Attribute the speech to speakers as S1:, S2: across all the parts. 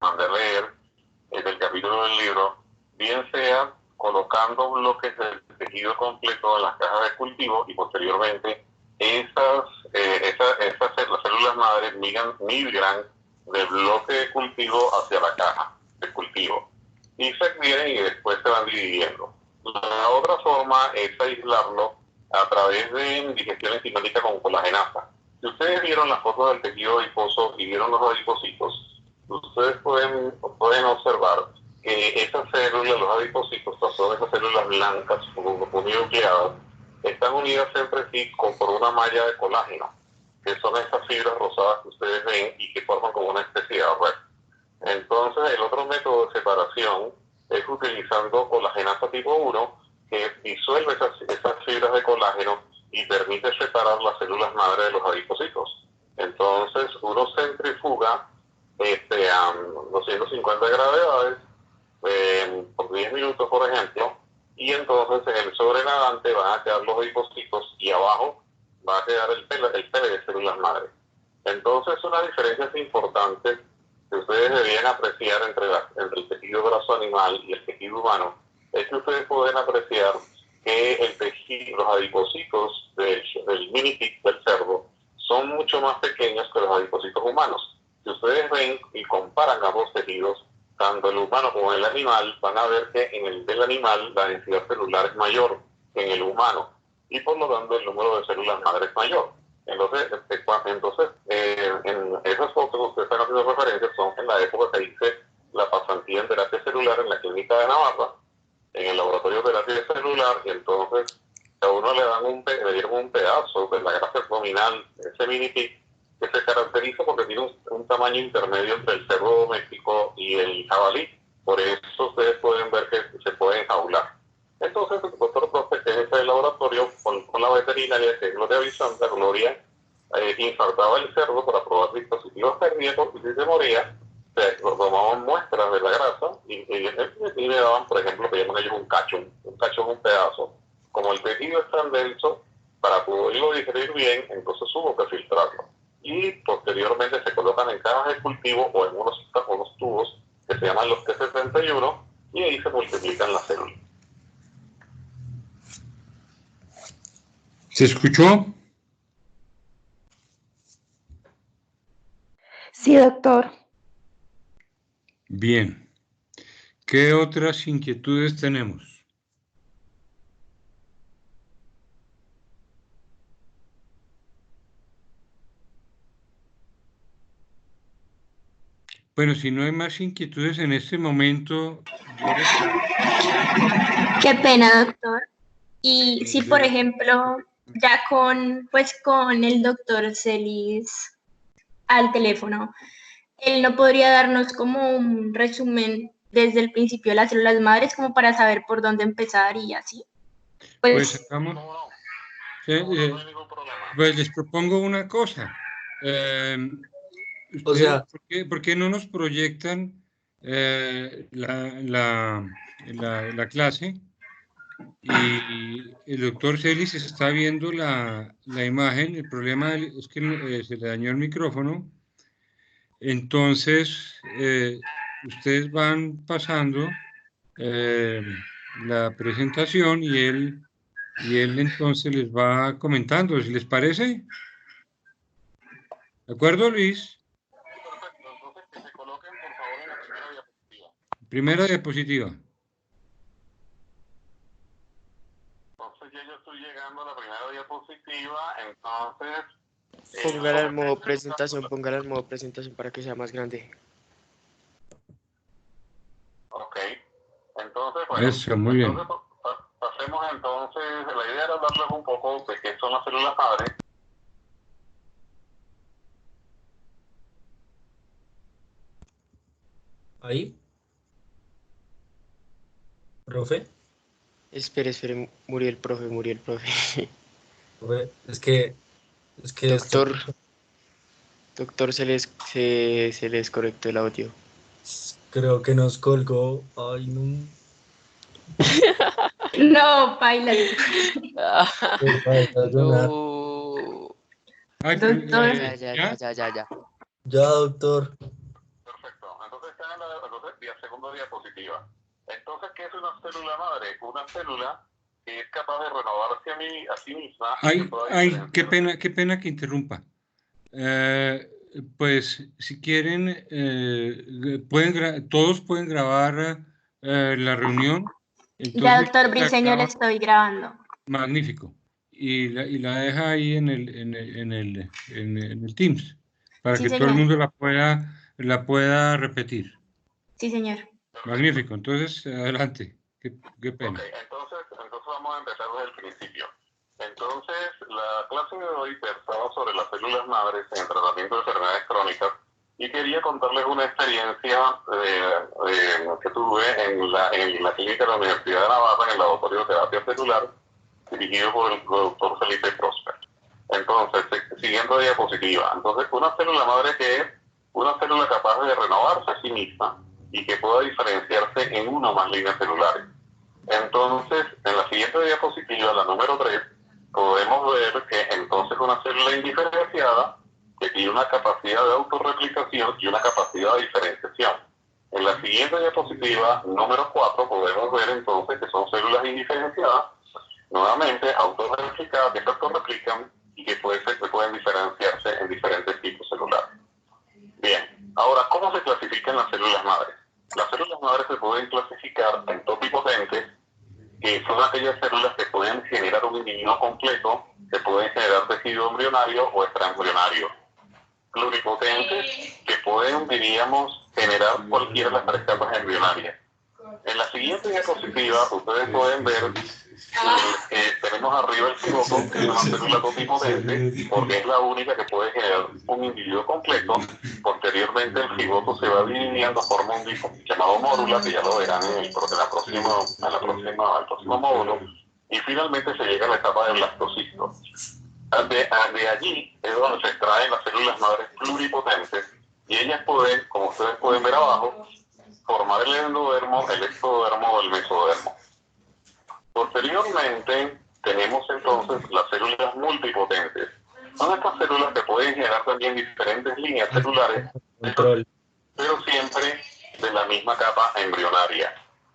S1: mandé a leer del capítulo del libro, bien sea colocando bloques del tejido completo en las cajas de cultivo y posteriormente las células madres migran del bloque de cultivo hacia la caja de cultivo y se adhieren y después se van dividiendo. La otra forma es aislarlo a través de digestión enzimática con colagenasa. Si ustedes vieron las fotos del tejido adiposo y vieron los adipocitos, ustedes pueden observar que esas células, los adipocitos, son esas células blancas uninucleadas, están unidas entre sí por una malla de colágeno, que son esas fibras rosadas que ustedes ven y que forman como una especie de red. Entonces, el otro método de separación es utilizando colagenasa tipo 1, que disuelve esas fibras de colágeno y permite separar las células madre de los adipocitos. Entonces, uno centrifuga a 250 gravedades por 10 minutos, por ejemplo, y entonces en el sobrenadante van a quedar los adipocitos y abajo va a quedar el pele de células madre. Entonces, una diferencia importante que ustedes deberían apreciar entre el tejido graso animal y el tejido humano es que ustedes pueden apreciar que el tejido, los adipocitos del mini pig del cerdo son mucho más pequeños que los adipocitos humanos. Si ustedes ven y comparan ambos tejidos, tanto el humano como el animal, van a ver que en el del animal la densidad celular es mayor que en el humano y por lo tanto el número de células madre es mayor. Entonces en esas fotos que ustedes están haciendo referencia son en la época que hice la pasantía en terapia celular en la clínica de Navarra, en el laboratorio de terapia celular, y entonces a uno le dieron un pedazo de la grasa abdominal de ese mini pig que se caracteriza porque tiene un tamaño intermedio entre el cerdo doméstico y el jabalí. Por eso ustedes pueden ver que se puede enjaular. Entonces el doctor Profe, en ese laboratorio, con la veterinaria, que es Gloria Vicenta, Gloria infartaba el cerdo para probar dispositivos cardíacos y si se moría, tomaban muestras de la grasa y le daban, por ejemplo, que llaman ellos un cacho es un pedazo. Como el tejido es tan denso, para poderlo digerir bien, entonces hubo que filtrarlo. Y posteriormente se colocan en cajas de cultivo o en unos tubos que se llaman los T71 y ahí se multiplican las células.
S2: ¿Se escuchó?
S3: Sí, doctor.
S2: Bien. ¿Qué otras inquietudes tenemos? Bueno, si no hay más inquietudes en este momento, yo les...
S3: Qué pena, doctor. Y si, por ejemplo, ya con el doctor Celis al teléfono, él no podría darnos como un resumen desde el principio de las células madres como para saber por dónde empezar y así.
S2: Pues hagamos... pues les propongo una cosa.
S4: O sea,
S2: ¿por qué no nos proyectan la clase? Y el doctor Celis está viendo la imagen. El problema es que se le dañó el micrófono. Entonces, ustedes van pasando la presentación y él entonces les va comentando, si les parece. ¿De acuerdo, Luis?
S1: Perfecto, entonces que se coloquen por favor en la primera diapositiva.
S2: Primera diapositiva.
S1: Entonces yo estoy llegando a la primera diapositiva, entonces...
S4: póngala en modo presentación para que sea más grande.
S1: Ok, entonces, bueno,
S2: Eso, muy bien.
S1: pasemos entonces, la idea era hablarles un poco de qué son las células madre.
S5: ¿Ahí? ¿Profe?
S4: Espere, murió el profe.
S5: Profe, es que
S4: Doctor, se les desconectó el audio.
S5: creo que nos colgó. Ay, no.
S3: No, baila.
S4: No.
S2: Ay,
S3: Doctor.
S4: Ya.
S5: Ya, doctor.
S1: Perfecto, entonces están diapositiva. Entonces, ¿qué es una célula madre? Una célula que es capaz de renovarse a sí misma.
S2: Qué pena que interrumpa. Pues si quieren, todos pueden grabar la reunión. Entonces,
S3: ya, doctor Briceño, le estoy grabando.
S2: Magnífico. Y la deja ahí en el Teams, para
S3: Sí,
S2: que
S3: señor.
S2: todo el mundo la pueda repetir.
S3: Sí, señor.
S2: Magnífico. Entonces, adelante. Qué pena.
S1: Okay, entonces vamos a empezar desde el principio. Entonces, la clase de hoy versaba sobre las células madres en el tratamiento de enfermedades crónicas y quería contarles una experiencia que tuve en la clínica de la Universidad de Navarra, en el laboratorio de terapia celular, dirigido por el doctor Felipe Prosper. Entonces, siguiendo diapositiva. Entonces, una célula madre que es una célula capaz de renovarse a sí misma y que pueda diferenciarse en una o más líneas celulares. Entonces, en la siguiente diapositiva, la número 3, podemos ver que entonces una célula indiferenciada que tiene una capacidad de autorreplicación y una capacidad de diferenciación. En la siguiente diapositiva, número 4, podemos ver entonces que son células indiferenciadas, nuevamente autorreplicadas, que se autorreplican y que pueden diferenciarse en diferentes tipos celulares. Bien, ahora, ¿cómo se clasifican las células madres? Las células madres se pueden clasificar en topipotentes, que son aquellas células que pueden generar un individuo completo, que pueden generar tejido embrionario o extraembrionario. Pluripotentes, que pueden, diríamos, generar cualquiera de las 3 capas embrionarias. En la siguiente diapositiva, ustedes pueden ver que tenemos arriba el cigoto, que es una célula topipotente, porque es la única que puede generar un individuo completo. Posteriormente, el cigoto se va dividiendo, forma un disco llamado mórula, que ya lo verán en el próximo módulo, y finalmente se llega a la etapa del blastocisto. De allí es donde se extraen las células madres pluripotentes, y ellas pueden, como ustedes pueden ver abajo, formar el endodermo, el ectodermo o el mesodermo. Posteriormente, tenemos entonces las células multipotentes. Son estas células que pueden generar también diferentes líneas celulares, pero siempre de la misma capa embrionaria.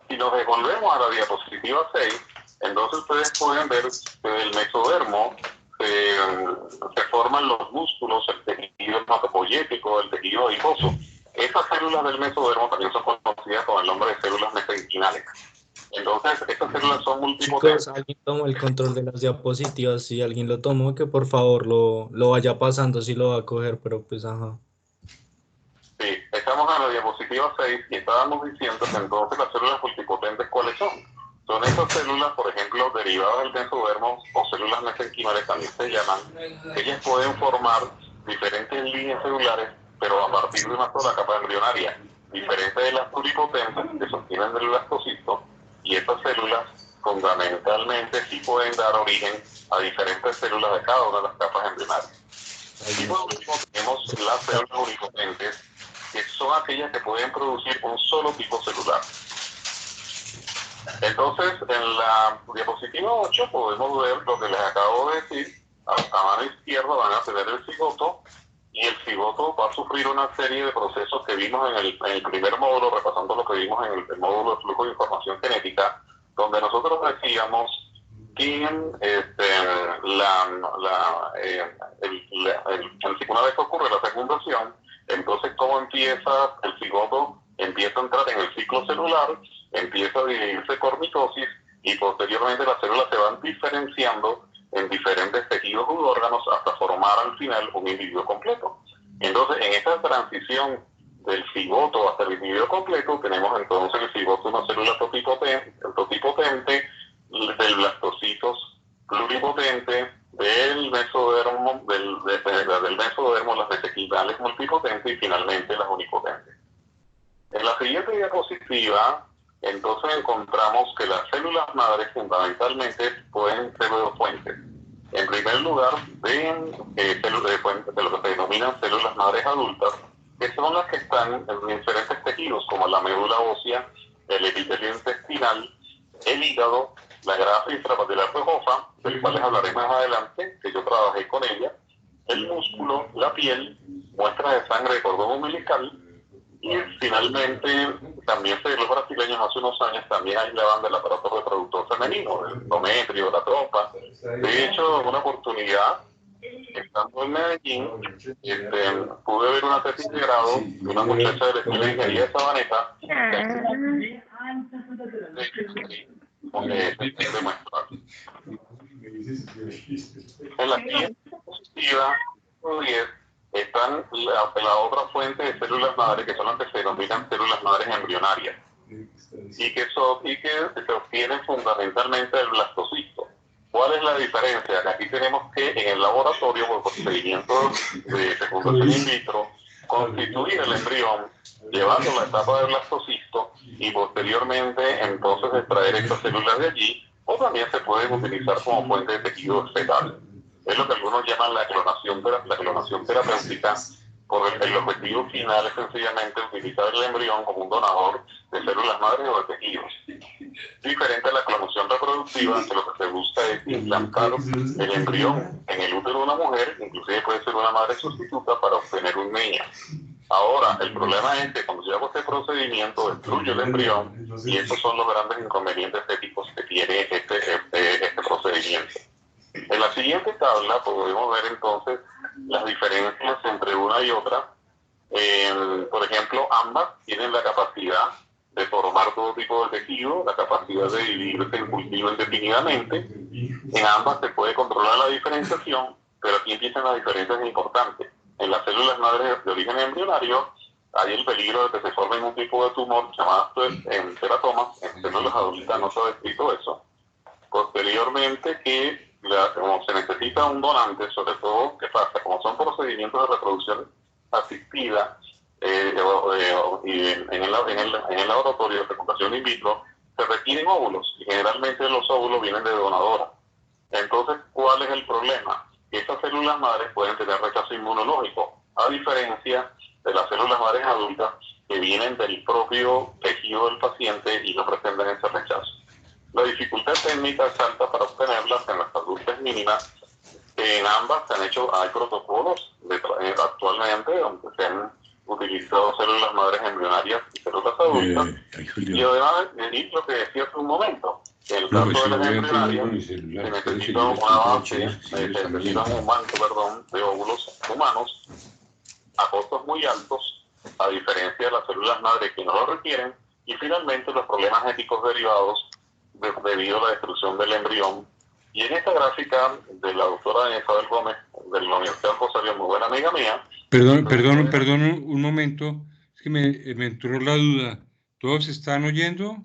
S1: Si nos devolvemos a la diapositiva 6, entonces ustedes pueden ver que del mesodermo se forman los músculos, el tejido hematopoyético, el tejido adiposo. Estas células del mesodermo también son conocidas con el nombre de células mesenquimales. Entonces, estas células son multipotentes.
S5: Chicos, alguien tomó el control de las diapositivas. Si alguien lo tomó, que por favor lo vaya pasando, si lo va a coger, pero pues ajá.
S1: Sí, estamos en la diapositiva 6 y estábamos diciendo que entonces las células multipotentes, ¿cuáles son? Son esas células, por ejemplo, derivadas del mesodermo o células mesenquimales también se llaman, que ellas pueden formar diferentes líneas celulares, pero a partir de una sola capa embrionaria, diferente de las pluripotentes que sostienen el blastocisto, y estas células fundamentalmente sí pueden dar origen a diferentes células de cada una de las capas embrionarias. Y por último tenemos las células unipotentes, que son aquellas que pueden producir un solo tipo celular. Entonces, en la diapositiva 8 podemos ver lo que les acabo de decir. A mano izquierda van a tener el cigoto, y el cigoto va a sufrir una serie de procesos que vimos en el primer módulo, repasando lo que vimos en el módulo de flujo de información genética, donde nosotros decíamos que una vez que ocurre la fecundación, entonces cómo empieza el cigoto, empieza a entrar en el ciclo celular, empieza a dividirse por mitosis, y posteriormente las células se van diferenciando en diferentes tejidos u órganos hasta formar al final un individuo completo. Entonces, en esta transición del cigoto hasta el individuo completo, tenemos entonces el cigoto una célula totipotente, del blastocitos pluripotente, del mesodermo, del mesodermo las mesenquimales multipotentes y finalmente las unipotentes. En la siguiente diapositiva, entonces encontramos que las células madres fundamentalmente pueden ser de 2 fuentes. En primer lugar, de lo que se denominan células madres adultas, que son las que están en diferentes tejidos, como la médula ósea, el epitelio intestinal, el hígado, la grasa intrapapilar rojosa, del cual les hablaré más adelante, que yo trabajé con ella, el músculo, la piel, muestras de sangre de cordón umbilical, Y finalmente, también los brasileños hace unos años también aislaban del aparato reproductor femenino, el endometrio, la trompa. De hecho, en una oportunidad, estando en Medellín, pude ver una tesis de grado de una muchacha de la Escuela de Ingeniería de Sabaneta en la siguiente diapositiva 10 están la otra fuente de células madre, que son las que se denominan células madres embrionarias, y que se obtienen fundamentalmente del blastocisto. ¿Cuál es la diferencia? Aquí tenemos que en el laboratorio, por procedimientos de fecundación in vitro, constituir el embrión, llevarlo a la etapa del blastocisto y posteriormente entonces extraer estas células de allí, o también se pueden utilizar como fuente de tejido fetal. Es lo que algunos llaman la clonación terapéutica, porque el objetivo final es sencillamente utilizar el embrión como un donador de células madres o de tejidos. Diferente a la clonación reproductiva, que lo que se busca es implantar el embrión en el útero de una mujer, inclusive puede ser una madre sustituta para obtener un niño. Ahora, el problema es que cuando yo hago este procedimiento, destruyo el embrión, y estos son los grandes inconvenientes éticos que tiene este procedimiento. En la siguiente tabla podemos ver entonces las diferencias entre una y otra. Por ejemplo, ambas tienen la capacidad de formar todo tipo de tejido, la capacidad de dividirse en cultivo indefinidamente. En ambas se puede controlar la diferenciación, pero aquí empiezan las diferencias importantes. En las células madres de origen embrionario hay el peligro de que se formen un tipo de tumor llamado teratomas. En células adultas no se ha descrito eso. Posteriormente, como se necesita un donante, sobre todo, ¿qué pasa? Como son procedimientos de reproducción asistida en el laboratorio de fecundación in vitro, se requieren óvulos, y generalmente los óvulos vienen de donadora. Entonces, ¿cuál es el problema? Estas células madres pueden tener rechazo inmunológico, a diferencia de las células madres adultas que vienen del propio tejido del paciente y no presentan ese rechazo. La dificultad técnica es alta para obtenerlas, en las adultas es mínima. En ambas hay protocolos actualmente donde se han utilizado células madres embrionarias y células adultas. Y además, lo que decía hace un momento, en el caso de las embrionarias, se necesita una base, se necesita un manto, de óvulos humanos a costos muy altos, a diferencia de las células madres que no lo requieren, y finalmente los problemas éticos derivados debido a la destrucción del embrión. Y en esta gráfica de la doctora Isabel Gómez, de la Universidad Rosario, muy buena amiga mía.
S2: Perdón un momento, es que me entró la duda. ¿Todos están oyendo?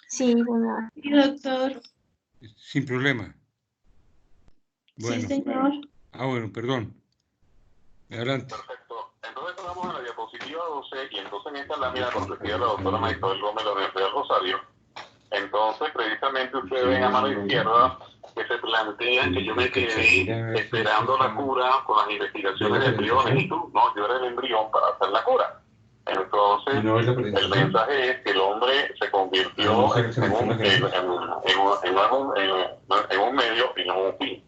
S3: Sí, señor.
S6: Sí, doctor.
S2: Sin problema. Bueno.
S6: Sí, señor.
S2: Bueno, perdón. Adelante.
S1: Perfecto. Entonces vamos a la diapositiva 12, y entonces en esta lámina cortesía de la doctora Isabel Gómez de la Universidad de Rosario, entonces precisamente ustedes ven a mano izquierda que se plantea que yo me quedé esperando la cura con las investigaciones de embriones, y tú, no, yo era el embrión para hacer la cura. Entonces, el mensaje es que el hombre se convirtió en un medio y no un fin.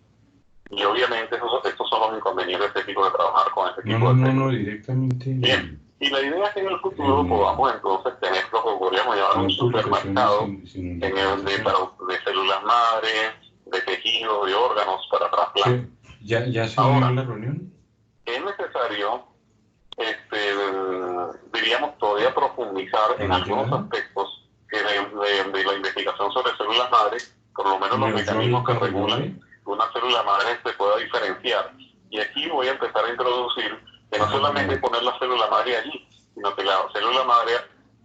S1: Y obviamente estos son los inconvenientes éticos de trabajar con este tipo de técnicas.
S2: No, directamente.
S1: Bien, y la idea es que en el futuro podamos entonces tener lo que podríamos llamar un supermercado de células madre, de tejidos, de órganos para trasplante.
S2: ¿Ya se
S1: Ahora,
S2: unió la reunión?
S1: Es necesario, diríamos, todavía profundizar en algunos aspectos de la investigación sobre células madres, por lo menos los mecanismos que regulan que una célula madre se pueda diferenciar. Y aquí voy a empezar a introducir que no solamente poner la célula madre allí, sino que la célula madre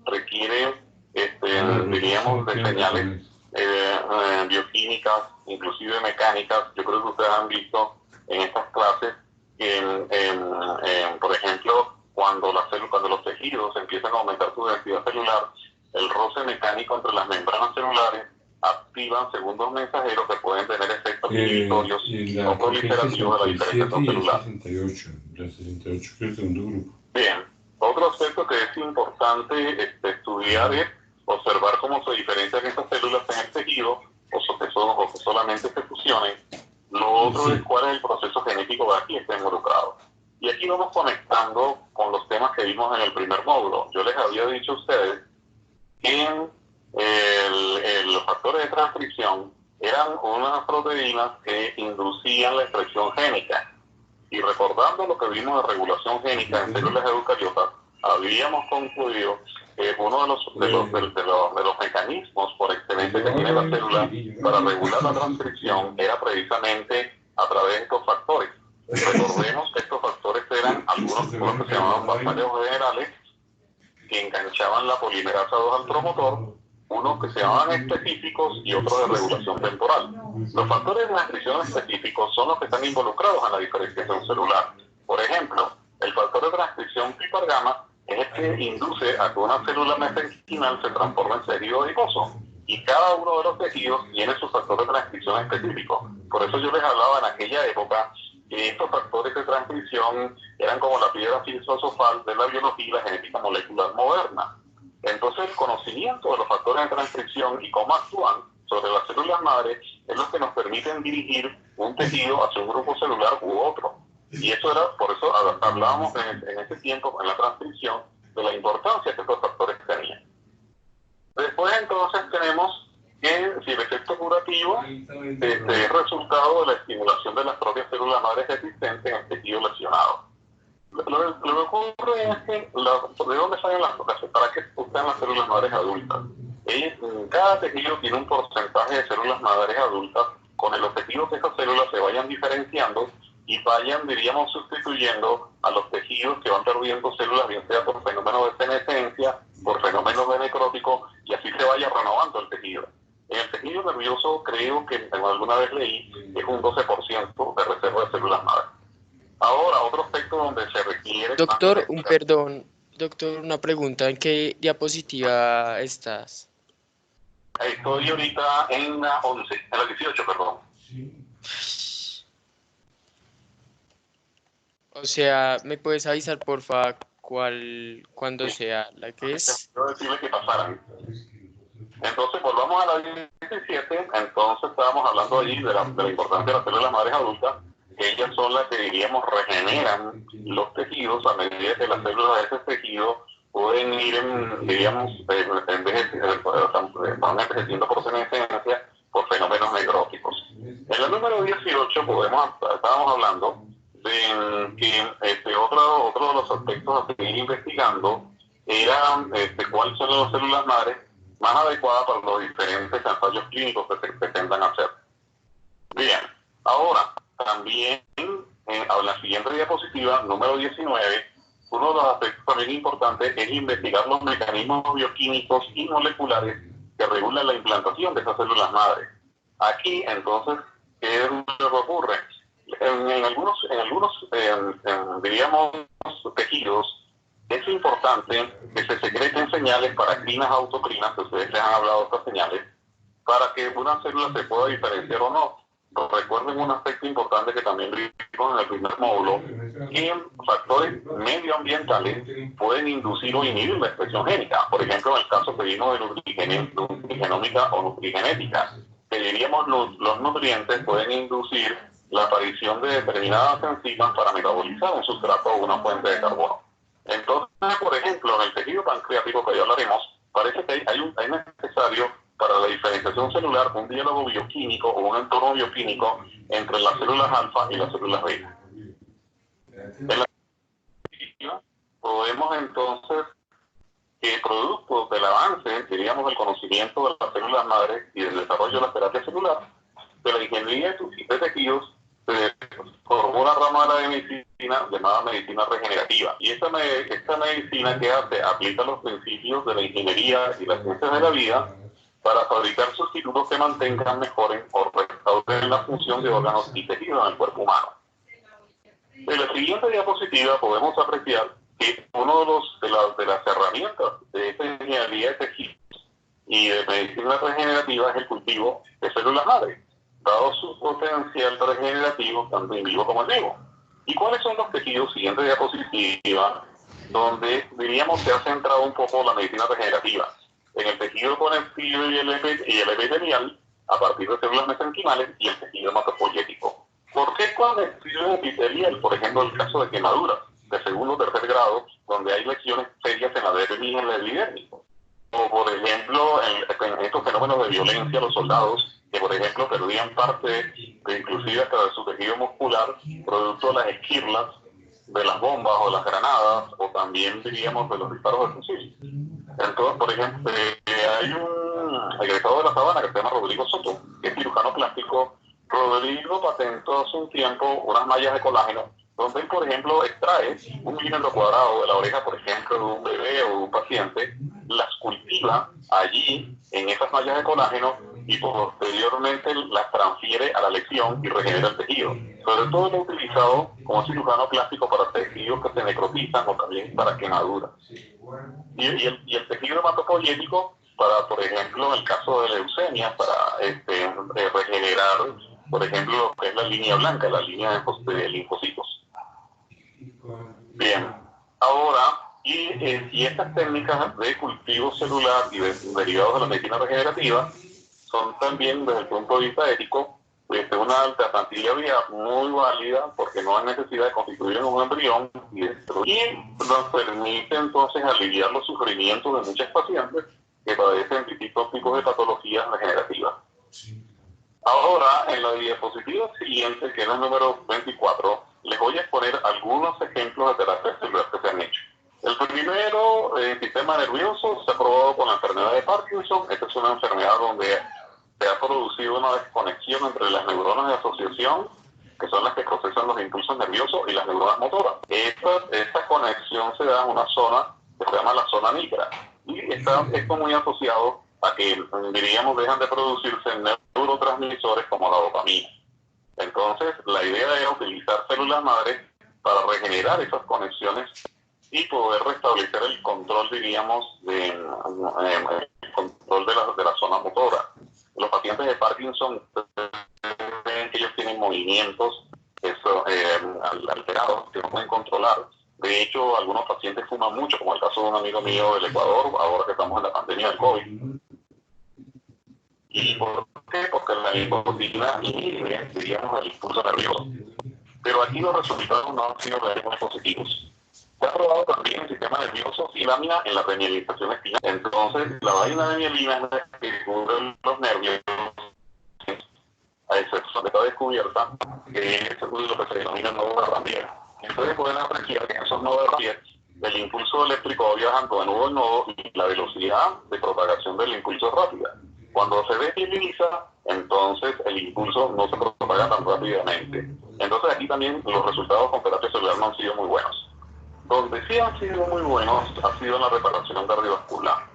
S1: requiere, diríamos, de señales bioquímicas, inclusive mecánicas. Yo creo que ustedes han visto en estas clases que, por ejemplo, cuando los tejidos empiezan a aumentar su densidad celular, el roce mecánico entre las membranas celulares activan segundos mensajeros que pueden tener efectos inhibitorios o proliferativos de la diferenciación celular.
S2: 68 que es el segundo grupo.
S1: Bien, otro aspecto que es importante estudiar es observar cómo se diferencian estas células en el tejido o que solamente se fusionen. Lo otro es cuál es el proceso genético que aquí está involucrado. Y aquí vamos conectando con los temas que vimos en el primer módulo. Yo les había dicho a ustedes que los factores de transcripción eran unas proteínas que inducían la expresión génica. Y recordando lo que vimos de regulación génica en células eucariotas, habíamos concluido que uno de los mecanismos por excelencia que tiene la célula para regular la transcripción era precisamente a través de estos factores. Recordemos que estos factores eran algunos que se llamaban factores generales que enganchaban la polimerasa 2 al promotor, unos que se llamaban específicos y otros de regulación temporal. Los factores de transcripción específicos son los que están involucrados en la diferenciación celular. Por ejemplo, el factor de transcripción pipargama es el que induce a que una célula mesenquinal se transforme en tejido adiposo. Y cada uno de los tejidos tiene su factor de transcripción específico. Por eso yo les hablaba en aquella época que estos factores de transcripción eran como la piedra filosofal de la biología y la genética molecular moderna. Entonces el conocimiento de los factores de transcripción y cómo actúan sobre las células madres es lo que nos permiten dirigir un tejido hacia un grupo celular u otro. Y eso era, por eso hablábamos en ese tiempo, en la transcripción, de la importancia que estos factores tenían. Después entonces tenemos que si el efecto curativo es resultado de la estimulación de las propias células madres existentes en el tejido lesionado. Lo que ocurre es que, ¿de dónde salen para qué están las células madres adultas? Cada tejido tiene un porcentaje de células madres adultas con el objetivo que estas células se vayan diferenciando y vayan, diríamos, sustituyendo a los tejidos que van perdiendo células, bien sea por fenómenos de senescencia, por fenómenos de necrótico, y así se vaya renovando el tejido. En el tejido nervioso, creo que alguna vez leí, es un 12% de reserva de células madres. Ahora, otro aspecto donde se requiere...
S4: Doctor, doctor, una pregunta, ¿en qué diapositiva estás?
S1: Estoy ahorita en la 11, en la 18, perdón.
S4: O sea, ¿me puedes avisar, porfa, cuándo sea la que es?
S1: Quiero decirle que pasaran. Entonces, volvamos a la 17. Entonces, estábamos hablando allí de la importancia de las células madres adultas. Ellas son las que, diríamos, regeneran los tejidos a medida que las células de ese tejido pueden ir, diríamos, envejeciendo por senescencia, por fenómenos necróticos. En el número 18 estábamos hablando de que otro de los aspectos a seguir investigando era cuáles son las células madres más adecuadas para los diferentes ensayos clínicos que se pretendan hacer. Bien, ahora también en la siguiente diapositiva, número 19, uno de los aspectos también importantes es investigar los mecanismos bioquímicos y moleculares que regulan la implantación de esas células madres. Aquí, entonces, ¿qué es lo que ocurre? En algunos diríamos, tejidos, es importante que se secreten señales paracrinas, autocrinas, que ustedes les han hablado de estas señales, para que una célula se pueda diferenciar o no. Recuerden un aspecto importante que también vimos en el primer módulo, que factores medioambientales pueden inducir o inhibir la expresión génica. Por ejemplo, en el caso que vimos de nutrigenómica o nutrigenética, que diríamos los nutrientes pueden inducir la aparición de determinadas enzimas para metabolizar un sustrato o una fuente de carbono. Entonces, por ejemplo, en el tejido pancreático, que ya hablaremos, parece que hay necesario para la diferenciación celular un diálogo bioquímico o un entorno bioquímico entre las células alfa y las células beta. En la podemos entonces que producto del avance, diríamos, del conocimiento de las células madres y del desarrollo de la terapia celular, de la ingeniería de tejidos, se formó una rama de la medicina llamada medicina regenerativa. Y esta medicina que hace, aplica los principios de la ingeniería y las ciencias de la vida para fabricar sustitutos que mantengan, mejoren o restauren la función de órganos y tejidos en el cuerpo humano. En la siguiente diapositiva podemos apreciar que uno de las herramientas de esta ingeniería de tejidos y de medicina regenerativa es el cultivo de células madre, dado su potencial regenerativo tanto en vivo como en vivo. ¿Y cuáles son los tejidos? Siguiente diapositiva, donde diríamos se ha centrado un poco la medicina regenerativa. En el tejido conectivo y el epitelial, a partir de células mesenquimales, y el tejido hematopoyético. ¿Por qué con estudios epitelial? Por ejemplo, el caso de quemaduras de segundo o tercer grado, donde hay lesiones serias en la dermis y en el epidérmico. O, por ejemplo, en estos fenómenos de violencia a los soldados, que, por ejemplo, perdían parte, inclusive hasta de su tejido muscular, producto de las esquirlas, de las bombas o las granadas, o también, diríamos, de los disparos de fusil. Entonces, por ejemplo, hay un egresado de La Sabana que se llama Rodrigo Soto, que es cirujano plástico. Rodrigo patentó hace un tiempo unas mallas de colágeno, donde él, por ejemplo, extrae 1 milímetro cuadrado de la oreja, por ejemplo, de un bebé o de un paciente, las cultiva allí en esas mallas de colágeno y posteriormente las transfiere a la lesión y regenera el tejido. Sobre todo lo he utilizado como cirujano plástico para tejidos que se necrotizan o también para quemaduras. Y el tejido hematopoyético para, por ejemplo, en el caso de leucemia, para regenerar, por ejemplo, lo que es la línea blanca, la línea de linfocitos. Bien, ahora, y estas técnicas de cultivo celular y derivados de la medicina regenerativa son también, desde el punto de vista ético, una alternativa muy válida, porque no hay necesidad de constituir un embrión y nos permite entonces aliviar los sufrimientos de muchos pacientes que padecen distintos tipos de patologías regenerativas. Ahora, en la diapositiva siguiente, que es el número 24, les voy a exponer algunos ejemplos de terapias celulares que se han hecho. El primero, el sistema nervioso, se ha probado con la enfermedad de Parkinson. Esta es una enfermedad donde se ha producido una desconexión entre las neuronas de asociación, que son las que procesan los impulsos nerviosos, y las neuronas motoras. Esta conexión se da en una zona que se llama la zona nigra, y está muy asociado a que, diríamos, dejan de producirse neurotransmisores como la dopamina. Entonces, la idea era utilizar células madres para regenerar esas conexiones y poder restablecer el control, diríamos, el control de la zona motora. Los pacientes de Parkinson ven que ellos tienen movimientos alterados que no pueden controlar. De hecho, algunos pacientes fuman mucho, como el caso de un amigo mío del Ecuador, ahora que estamos en la pandemia del COVID. ¿Y por qué? Porque la nicotina inhibe, diríamos, el impulso nervioso. Pero aquí los resultados no han sido realmente positivos. Se ha probado también el sistema nervioso y lámina en la remielización espinal. Entonces, la vaina de mielina es la que cubre los nervios, a excepción de que está descubierta, que es lo que se denomina nodo de Rampier. Entonces pueden apreciar que en esos nodos de Rampier el impulso eléctrico va viajando de nudo en nodo y la velocidad de propagación del impulso es rápida. Cuando se desmieliniza, entonces el impulso no se propaga tan rápidamente. Entonces aquí también los resultados con terapia celular no han sido muy buenos. Donde sí han sido muy buenos ha sido en la reparación cardiovascular.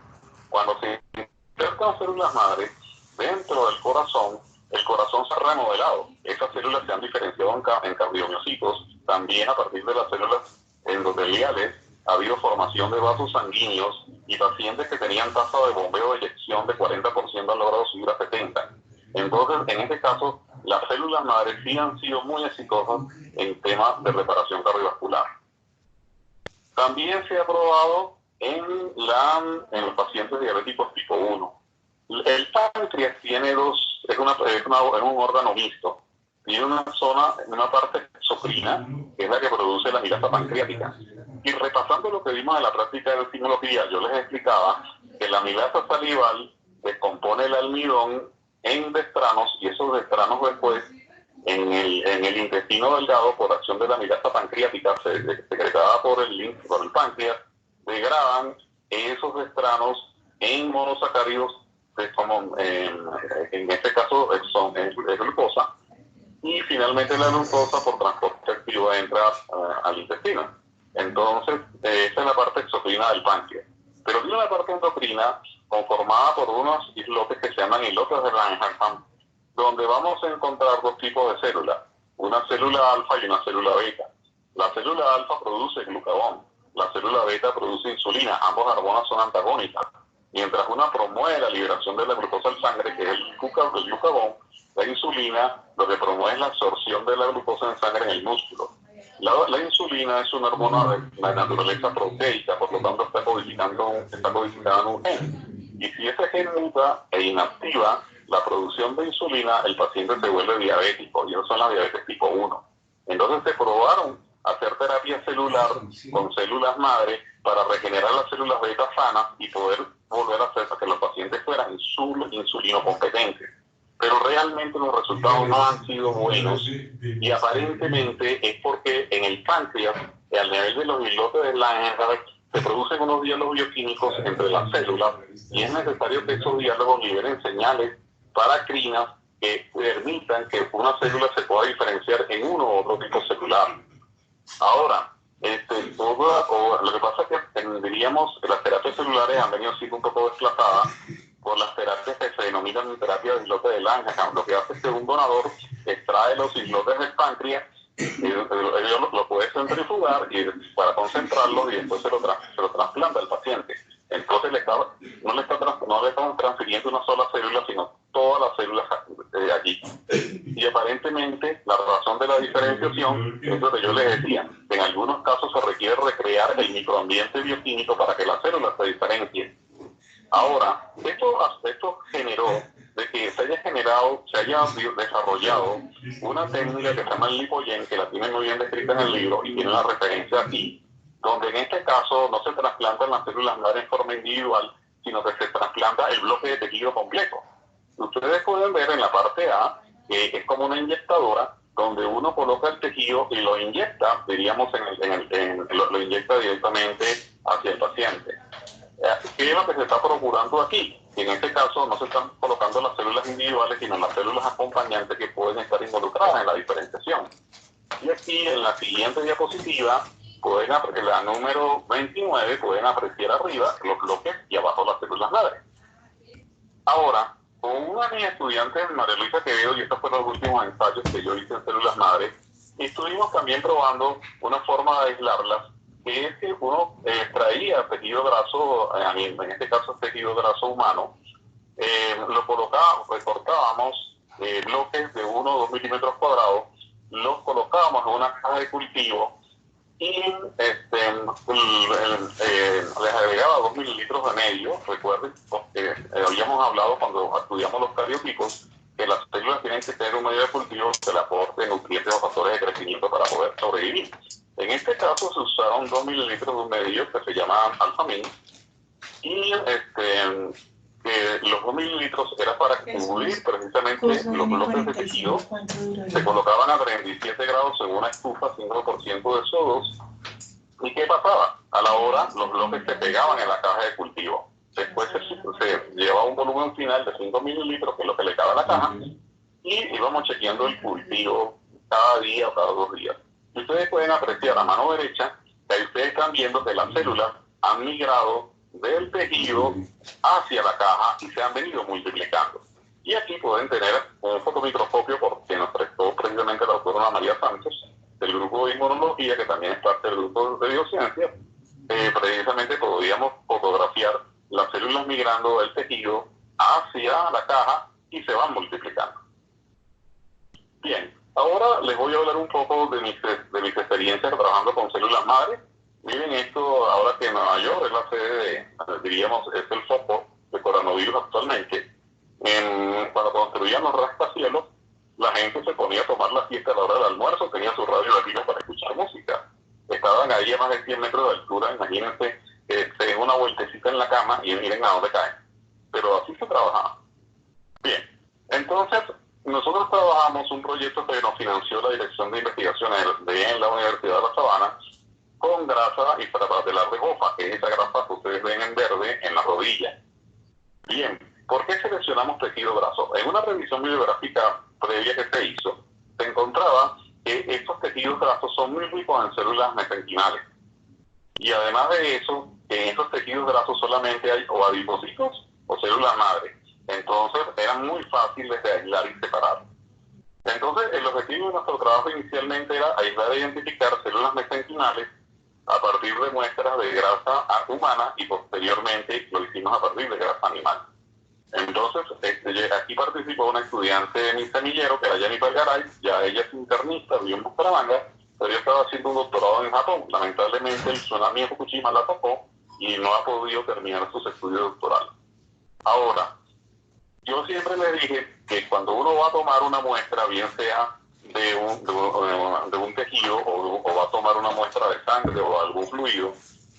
S1: Cuando se insertan células madres dentro del corazón, el corazón se ha remodelado. Esas células se han diferenciado en cardiomiocitos. También a partir de las células endoteliales ha habido formación de vasos sanguíneos y pacientes que tenían tasa de bombeo de eyección de 40% han logrado subir a 70%. Entonces, en este caso, las células madres sí han sido muy exitosas en temas de reparación cardiovascular. También se ha probado en los pacientes diabéticos tipo 1. El páncreas tiene es un órgano mixto. Tiene una parte exocrina, que es la que produce la milasa pancreática. Y repasando lo que vimos en la práctica de epidemiología, yo les explicaba que la milasa salival descompone el almidón en destranos, y esos destranos después, en el intestino delgado, por acción de la milasa pancreática secretada por el páncreas, degradan esos destranos en monosacáridos, como en este caso es glucosa, y finalmente la glucosa por transporte activo entra al intestino. Entonces, esa es la parte exocrina del páncreas. Pero tiene una parte endocrina conformada por unos islotes que se llaman islotes de Langerhans, donde vamos a encontrar dos tipos de células, una célula alfa y una célula beta. La célula alfa produce glucagón, la célula beta produce insulina, ambas hormonas son antagónicas. Mientras una promueve la liberación de la glucosa al sangre, que es el glucagón, la insulina lo que promueve es la absorción de la glucosa en sangre en el músculo. La insulina es una hormona de la naturaleza proteica, por lo tanto está codificada en un gen. Y si ese gen muta e inactiva la producción de insulina, el paciente se vuelve diabético, y eso son las diabetes tipo 1. Entonces se probaron hacer terapia celular con células madre para regenerar las células beta sanas y poder volver a hacer para que los pacientes fueran insulinocompetentes. Pero realmente los resultados no han sido buenos, y aparentemente es porque en el páncreas, al nivel de los islotes de Langerhans, se producen unos diálogos bioquímicos entre las células, y es necesario que esos diálogos liberen señales paracrinas que permitan que una célula se pueda diferenciar en uno u otro tipo celular. Ahora, lo que pasa es que diríamos que las terapias celulares han venido siendo un poco desplazadas por las terapias que se denominan terapia de islotes de Langerhans. Lo que hace es que un donador extrae los islotes del páncreas, lo puede centrifugar para concentrarlos, y después se lo trasplanta al paciente. Entonces no le estamos transfiriendo una sola célula, sino todas las células allí. Y aparentemente la razón de la diferenciación es lo que yo les decía. En algunos casos se requiere recrear el microambiente bioquímico para que las células se diferencien. Ahora, esto generó de que se haya desarrollado una técnica que se llama el lipogen, que la tiene muy bien descrita en el libro y tiene la referencia aquí, donde en este caso no se trasplantan las células madre en forma individual, sino que se trasplanta el bloque de tejido completo. Ustedes pueden ver en la parte A que es como una inyectadora donde uno coloca el tejido y lo inyecta, diríamos, lo inyecta directamente hacia el paciente. ¿Qué es lo que se está procurando aquí? En este caso no se están colocando las células individuales, sino las células acompañantes que pueden estar involucradas en la diferenciación. Y aquí en la siguiente diapositiva, la número 29, pueden apreciar arriba los bloques y abajo las células madre. Ahora, con una de mis estudiantes, María Luisa Quevedo, y estos fueron los últimos ensayos que yo hice en células madre, estuvimos también probando una forma de aislarlas, que es que uno extraía tejido graso, en este caso tejido graso humano, lo colocábamos, recortábamos bloques de 1 o 2 milímetros cuadrados, los colocábamos en una caja de cultivo y les agregaba 2 mililitros de medio. Recuerden, porque habíamos hablado cuando estudiamos los cariotipos, que las células tienen que tener un medio de cultivo que le aporte nutrientes o factores de crecimiento para poder sobrevivir. En este caso se usaron 2 mililitros de un medio que se llama alfamin, y los 2 mililitros era para cubrir precisamente los bloques de tejido. Se colocaban a 37 grados en una estufa, 5% de SO2. ¿Y qué pasaba? A la hora los bloques se pegaban en la caja de cultivo. Después se llevaba un volumen final de 5 mililitros, que es lo que le cabe a la caja, y íbamos chequeando el cultivo cada día o cada 2 días. Y ustedes pueden apreciar a mano derecha que ahí ustedes están viendo que las células han migrado del tejido hacia la caja y se han venido multiplicando. Y aquí pueden tener un fotomicroscopio que nos prestó precisamente la doctora Ana María Sánchez, del grupo de inmunología, que también es parte del grupo de biociencias. Precisamente podíamos fotografiar las células migrando del tejido hacia la caja y se van multiplicando. Bien, ahora les voy a hablar un poco de mis experiencias trabajando con células madre. Miren esto, ahora que Nueva York es la sede diríamos, es el foco de coronavirus actualmente. Cuando construían los rascacielos, la gente se ponía a tomar la siesta a la hora del almuerzo, tenía su radio latino para escuchar música. Estaban ahí a más de 100 metros de altura, imagínense que se den una vueltecita en la cama y miren a dónde caen. Pero así se trabajaba. Bien, entonces nosotros trabajamos un proyecto que nos financió la Dirección de Investigaciones en la Universidad de La Sabana, con grasa intrapatelar de jofa, que es esa grasa que ustedes ven en verde en la rodilla. Bien, ¿por qué seleccionamos tejido graso? En una revisión bibliográfica previa que se hizo, se encontraba que estos tejidos grasos son muy ricos en células mesenquimales. Y además de eso, en estos tejidos grasos solamente hay o adipocitos o células madre. Entonces eran muy fáciles de aislar y separar. Entonces el objetivo de nuestro trabajo inicialmente era aislar e identificar células mesenquimales a partir de muestras de grasa humana, y posteriormente lo hicimos a partir de grasa animal. Entonces, aquí participó una estudiante de mi semillero, que era Jennifer Garay. Ya ella es internista, vive en Bucaramanga, pero ella estaba haciendo un doctorado en Japón. Lamentablemente el tsunami de Fukushima la tocó y no ha podido terminar sus estudios doctorales. Ahora, Yo siempre le dije que cuando uno va a tomar una muestra, bien sea de un tejido o va a tomar una muestra de sangre o algún fluido,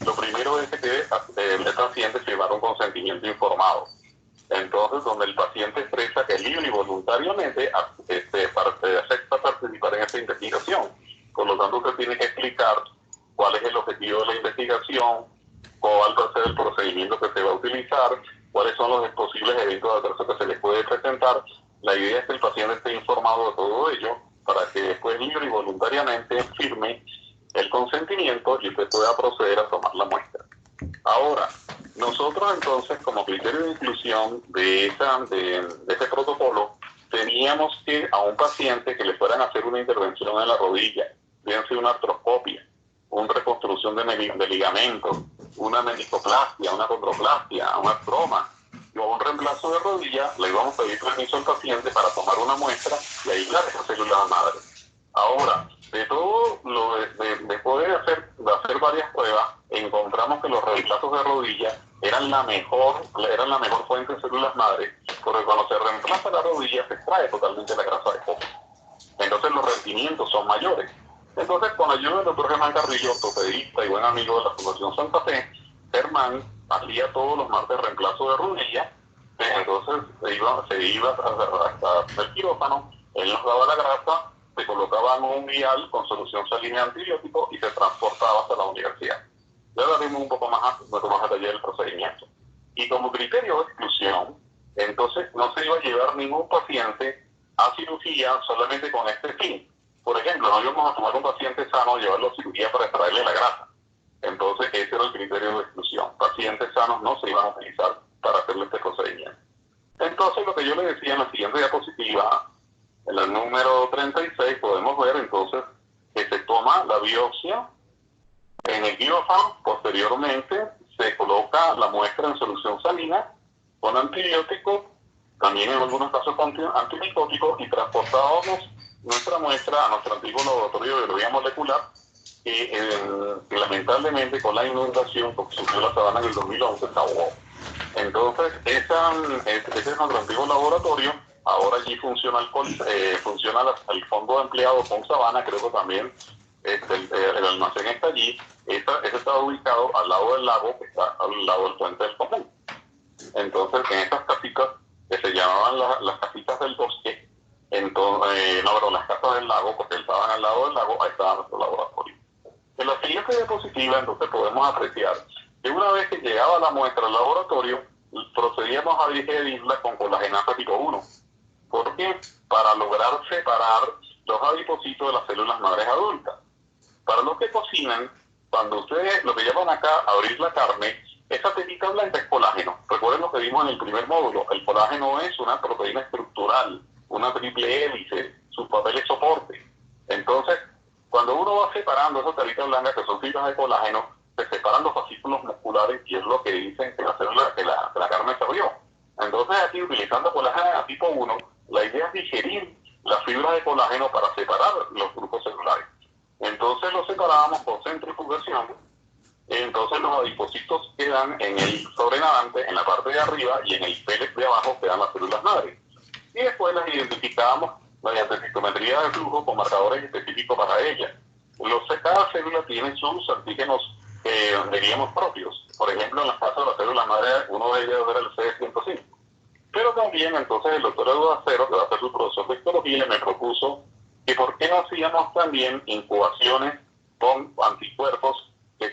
S1: lo primero es que el paciente llevar un consentimiento informado. Entonces, donde el paciente expresa que libre y voluntariamente acepta participar en esta investigación. Por lo tanto, usted tiene que explicar cuál es el objetivo de la investigación, cuál va a ser el procedimiento que se va a utilizar, cuáles son los posibles eventos adversos que se les puede presentar. La idea es que el paciente esté informado de todo ello para que después libre y voluntariamente firme el consentimiento y usted pueda proceder a tomar la muestra. Ahora, nosotros entonces, como criterio de inclusión de ese protocolo, teníamos que a un paciente que le fueran a hacer una intervención en la rodilla, bien sea una artroscopia, una reconstrucción de ligamentos, una meniscoplastia, una condroplastia, una artroma o un reemplazo de rodilla, le íbamos a pedir permiso al paciente para tomar una muestra y aislar esas células madre. Ahora, de todo lo de poder hacer varias pruebas, encontramos que los reemplazos de rodilla eran la mejor fuente de células madre, porque cuando se reemplaza la rodilla se extrae totalmente la grasa de coco. Entonces los rendimientos son mayores. Entonces, con ayuda del doctor Germán Carrillo, ortopedista y buen amigo de la Fundación Santa Fe, Germán hacía todos los martes reemplazo de rodilla. Entonces se iba hasta el quirófano, él nos daba la grasa, se colocaba en un vial con solución salina antibiótico y se transportaba hasta la universidad. Ya daremos un poco más a detalle del procedimiento. Y como criterio de exclusión, entonces no se iba a llevar ningún paciente a cirugía solamente con este fin. Por ejemplo, no íbamos a tomar un paciente sano y llevarlo a cirugía para extraerle la grasa. Entonces, ese era el criterio de exclusión. Pacientes sanos no se iban a utilizar para hacerle este procedimiento. Entonces, lo que yo le decía en la siguiente diapositiva, en la número 36, podemos ver entonces que se toma la biopsia en el quirófano, posteriormente se coloca la muestra en solución salina con antibiótico, también en algunos casos con antimicótico, y transportábamos nuestra muestra a nuestro antiguo laboratorio de biología molecular, que lamentablemente con la inundación que sufrió la Sabana en el 2011 se ahogó. Entonces, ese es nuestro antiguo laboratorio. Ahora allí funciona el fondo empleado con Sabana, creo que también el almacén está allí. Ese está ubicado al lado del lago, que está al lado del puente del común. Entonces, en estas casitas que se llamaban las casitas del bosque, las casas del lago, porque estaban al lado del lago, ahí estaba nuestro laboratorio. En la siguiente diapositiva, entonces, podemos apreciar que una vez que llegaba la muestra al laboratorio, procedíamos a digerirla con colagenasa tipo 1. ¿Por qué? Para lograr separar los adipocitos de las células madres adultas. Para los que cocinan, cuando ustedes lo que llaman acá abrir la carne, esa telita blanca es colágeno. Recuerden lo que vimos en el primer módulo. El colágeno es una proteína estructural, una triple hélice, su papel es soporte. Entonces, cuando uno va separando esas telitas blancas que son fibras de colágeno, se separan los fascículos musculares y es lo que dicen que la carne se abrió. Entonces, aquí utilizando colágeno tipo 1, la idea es digerir las fibras de colágeno para separar los grupos celulares. Entonces los separábamos por centrifugación. Entonces los adipocitos quedan en el sobrenadante, en la parte de arriba, y en el pellet de abajo quedan las células madres. Y después las identificábamos mediante citometría de flujo con marcadores específicos para ellas. Cada célula tiene sus antígenos, diríamos, propios. Por ejemplo, en las casos de la célula madre, uno de ellos era el CD105. Pero también, entonces, el doctor Eduardo Acero, que va a ser su profesor de histología, me propuso que por qué no hacíamos también incubaciones con anticuerpos que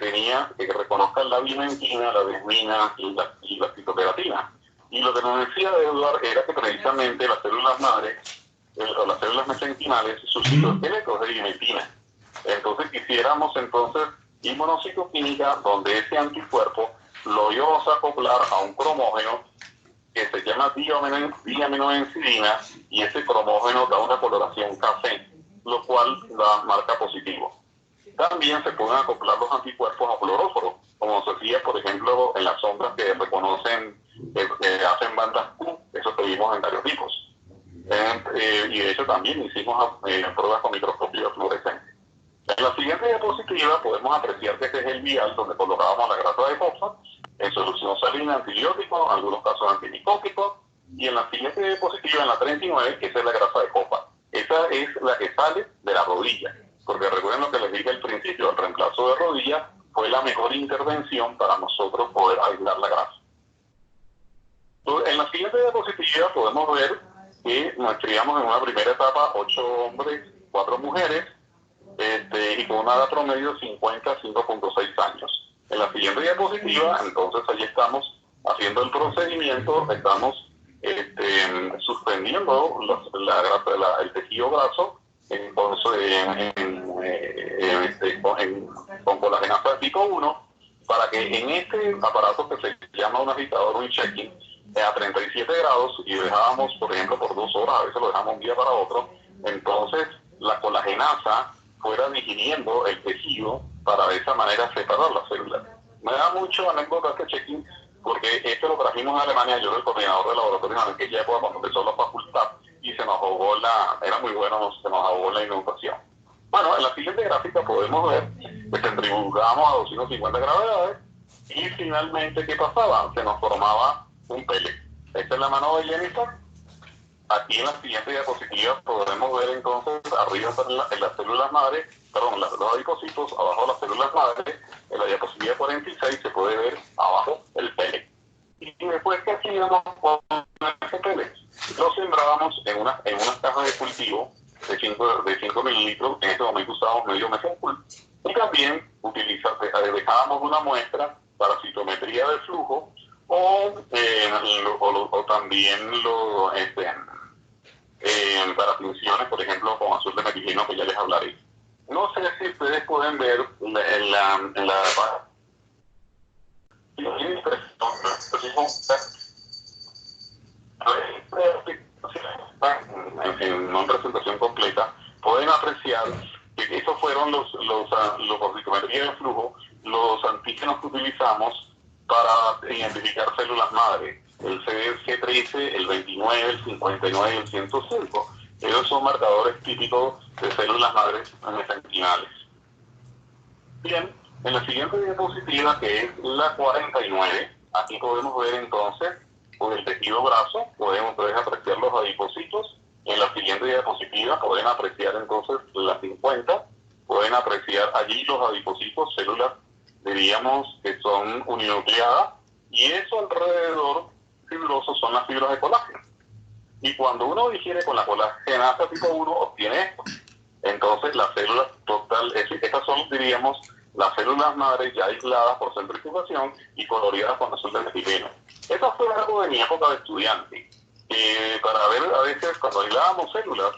S1: reconozcan la vimentina, la desmina y la citoperatina. Y lo que nos decía Eduardo era que precisamente las células madres o las células mesenquimales, sus citoesqueletos de vimentina. Entonces quisiéramos inmunocitoquímica donde ese anticuerpo lo íbamos a acoplar a un cromógeno que se llama diaminoencidina, y ese cromógeno da una coloración café, lo cual da marca positivo. También se pueden acoplar los anticuerpos a fluoróforo, como se hacía, por ejemplo, en las sombras que reconocen, que hacen bandas Q, eso que vimos en cariotipos. Y de hecho también hicimos pruebas con microscopía fluorescente. En la siguiente diapositiva podemos apreciar que este es el vial donde colocábamos la grasa de fosfa en solución salina, antibiótico, en algunos casos antimicóticos, Y en la siguiente diapositiva, en la 39, esa es la grasa de copa. Esa es la que sale de la rodilla. Porque recuerden lo que les dije al principio, el reemplazo de rodilla fue la mejor intervención para nosotros poder aislar la grasa. Entonces, en la siguiente diapositiva podemos ver que nos criamos en una primera etapa 8 hombres, 4 mujeres, y con una edad promedio de 55.6 años. En la siguiente diapositiva, entonces allí estamos haciendo el procedimiento, estamos suspendiendo el tejido graso con colagenasa tipo 1 para que en este aparato que se llama un agitador, un checking, a 37 grados y dejábamos, por ejemplo, por 2 horas, a veces lo dejamos un día para otro, entonces la colagenasa fuera digiriendo el tejido para de esa manera separar las células. Me da mucho anécdota este check-in porque esto lo trajimos a Alemania, yo era el coordinador de laboratorio en aquella época cuando empezó la facultad y se nos ahogó era muy bueno, se nos ahogó la inundación. Bueno, en la siguiente gráfica podemos ver que centrifugamos a 250 gravedades y finalmente, ¿qué pasaba? Se nos formaba un pellet. Esta es la mano de Jennifer. Aquí en la siguiente diapositiva podremos ver entonces arriba en las células madre, perdón, los adipocitos, abajo las células madre. En la diapositiva 46 se puede ver abajo el pellet. Y después que hacíamos con ese pellet, lo sembrábamos en unas cajas de cultivo de 5 mililitros. En este momento usábamos medio mesenful. Y también dejábamos una muestra para citometría de flujo o también para funciones, por ejemplo, con azul de metileno, que ya les hablaré. No sé si ustedes pueden ver en la no en presentación completa, pueden apreciar que esos fueron los citometría de flujo, los antígenos que utilizamos para identificar células madre, el CDC13, el 29, el 59 y el 105. Esos son marcadores típicos de células madres mesenquimales. Bien, en la siguiente diapositiva, que es la 49, aquí podemos ver entonces con el tejido graso, pueden apreciar los adipocitos. En la siguiente diapositiva pueden apreciar entonces la 50, pueden apreciar allí los adipocitos, células, diríamos que son uninucleadas, y eso alrededor fibroso son las fibras de colágeno. Y cuando uno digiere con la colagenasa tipo 1, obtiene esto. Entonces las células estas son, diríamos, las células madres ya aisladas por centrifugación y coloridas con azul de metileno. Esto fue algo de mi época de estudiante. Para ver, a veces, cuando aislábamos células,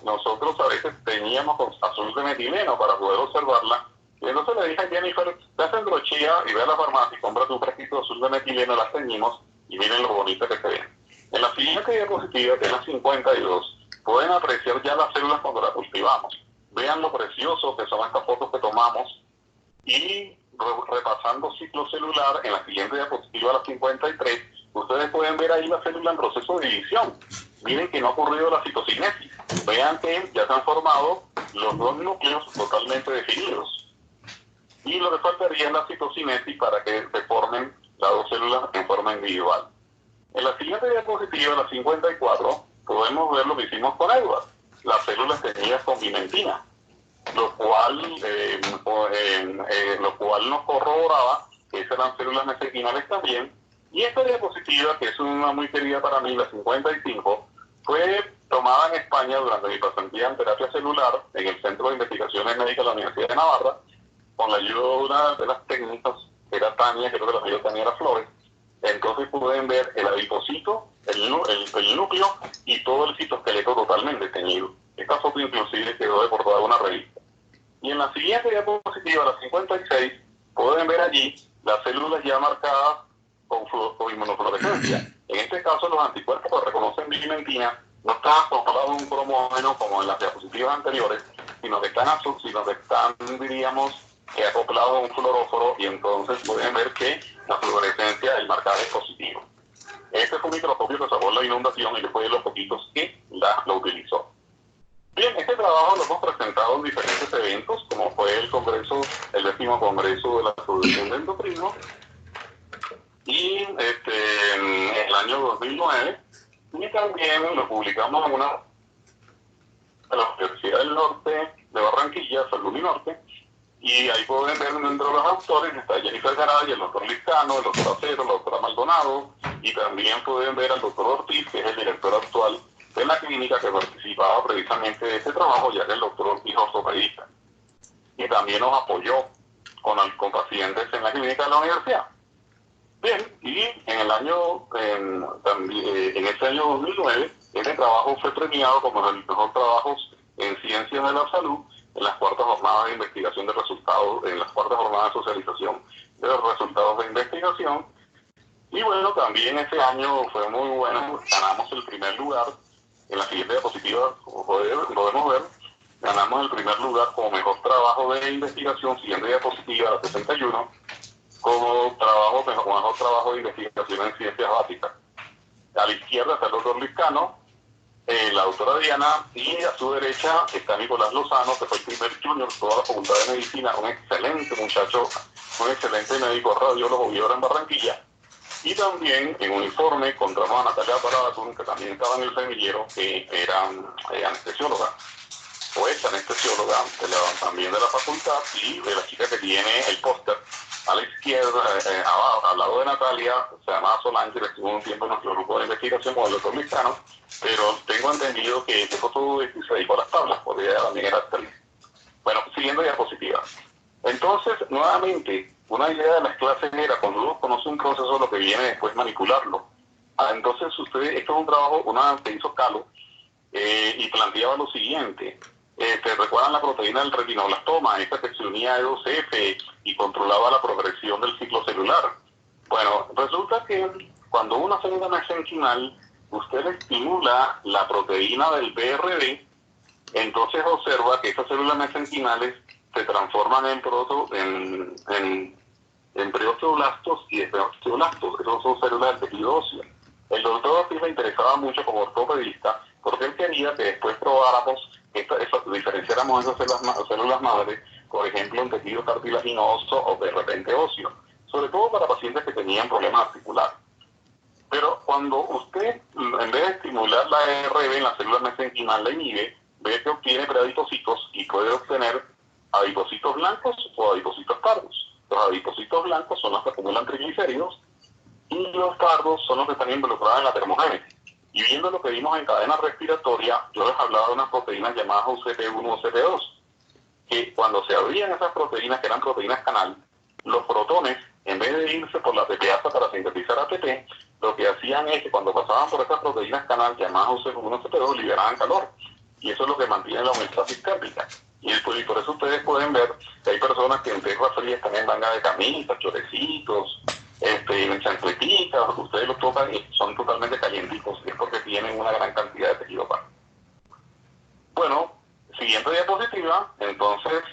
S1: nosotros a veces teníamos azul de metileno para poder observarla. Y entonces le dije a Jennifer, ve a Sendrochía y ve a la farmacia y cómprate un frasquito de azul de metileno, las teñimos y miren lo bonita que se ven. En la siguiente diapositiva, que es la 52, pueden apreciar ya las células cuando las cultivamos. Vean lo precioso que son estas fotos que tomamos. Y repasando ciclo celular, en la siguiente diapositiva, la 53, ustedes pueden ver ahí la célula en proceso de división. Miren que no ha ocurrido la citocinesis. Vean que ya se han formado los 2 núcleos totalmente definidos. Y lo que faltaría es la citocinesis para que se formen las 2 células en forma individual. En la siguiente diapositiva, la 54, podemos ver lo que hicimos con Edward. Las células teñidas con pimentina, lo cual nos corroboraba que esas eran células mesenquimales también. Y esta diapositiva, que es una muy querida para mí, la 55, fue tomada en España durante mi pasantía en terapia celular en el Centro de Investigaciones Médicas de la Universidad de Navarra, con la ayuda de una de las técnicas, que era Tania, creo que la apellido Tania era Flores. Entonces pueden ver el adipocito, el núcleo y todo el citoesqueleto totalmente teñido. Esta foto inclusive quedó de portada de una revista. Y en la siguiente diapositiva, la 56, pueden ver allí las células ya marcadas con inmunofluorescencia. En este caso, los anticuerpos que reconocen pimentina no están acoplados a un cromógeno como en las diapositivas anteriores, sino que están, diríamos, acoplados a un fluoróforo, y entonces pueden ver que la fluorescencia del marcaje es positivo. Este fue un microscopio que sacó la inundación y después de los poquitos que lo utilizó. Bien, este trabajo lo hemos presentado en diferentes eventos, como fue el 10º Congreso de la Producción de Endocrino, y en el año 2009 Y también lo publicamos en una de la Universidad del Norte de Barranquilla, Salud y Norte, y ahí pueden ver dentro de los autores está Jennifer Garay, el doctor Lizcano, el doctor Acero, la doctora Maldonado, y también pueden ver al doctor Ortiz, que es el director actual de la clínica que participaba precisamente de este trabajo, ya que el doctor Ortiz es ortopedista. Y también nos apoyó con pacientes en la clínica de la universidad. Bien, y en este año 2009, este trabajo fue premiado como el mejor trabajo en ciencias de la salud en las cuartas jornadas de investigación de resultados, en las cuartas jornadas de socialización de los resultados de investigación. Y bueno, también ese año fue muy bueno, ganamos el primer lugar. En la siguiente diapositiva, como podemos ver, ganamos el primer lugar como mejor trabajo de investigación, siguiente diapositiva, la 61, como mejor trabajo de investigación en ciencias básicas. A la izquierda está el doctor Lizcano, la doctora Diana, y a su derecha está Nicolás Lozano, que fue el primer junior de toda la Facultad de Medicina, un excelente muchacho, un excelente médico radiólogo, vive ahora en Barranquilla. Y también en uniforme encontramos a Natalia Parabatún, que también estaba en el semillero, que era anestesióloga, o es anestesióloga también de la facultad, y de la chica que tiene el póster a la izquierda, al lado de Natalia, se llamaba Solange, que estuvo un tiempo en nuestro grupo de investigación con el doctor Lizcano, pero tengo entendido que dejó todo esto y se dedicó a las tablas, porque ella también era actriz. Bueno, siguiendo diapositiva. Entonces, nuevamente, una idea de las clases era, cuando uno conoce un proceso, lo que viene después manipularlo. Entonces, esto es un trabajo, que hizo Calo, y planteaba lo siguiente. ¿Recuerdan la proteína del retinoblastoma? Esta que se unía a E2F y controlaba la progresión del ciclo celular. Bueno, resulta que cuando una célula mesenquinal, usted le estimula la proteína del BRD, entonces observa que estas células mesenquinales se transforman en preosteoblastos y esperosteoblastos. Esos son células del tejido óseo. El doctor Ortiz le interesaba mucho como ortopedista porque él quería que después probáramos, diferenciáramos esas células madres, por ejemplo, en tejido cartilaginoso o de repente óseo, sobre todo para pacientes que tenían problemas articulares. Pero cuando usted, en vez de estimular la ARB en la célula mesenquinal, la inhibe, ve que obtiene preadipocitos y puede obtener adipocitos blancos o adipocitos pardos. Los adipocitos blancos son los que acumulan triglicéridos y los pardos son los que están involucrados en la termogénesis. Y viendo lo que vimos en cadena respiratoria, yo les hablaba de unas proteínas llamadas UCP1 o UCP2, que cuando se abrían esas proteínas, que eran proteínas canal, los protones, en vez de irse por la proteasa para sintetizar ATP, lo que hacían es que cuando pasaban por esas proteínas canal llamadas UCP1 o UCP2, liberaban calor. Y eso es lo que mantiene la homeostasis térmica. Y por eso ustedes pueden ver que hay personas que en tierras frías también van de camisas, chorecitos, chancletitas, ustedes los tocan y son totalmente calientitos, es porque tienen una gran cantidad de tejido par. Bueno, siguiente diapositiva. Entonces,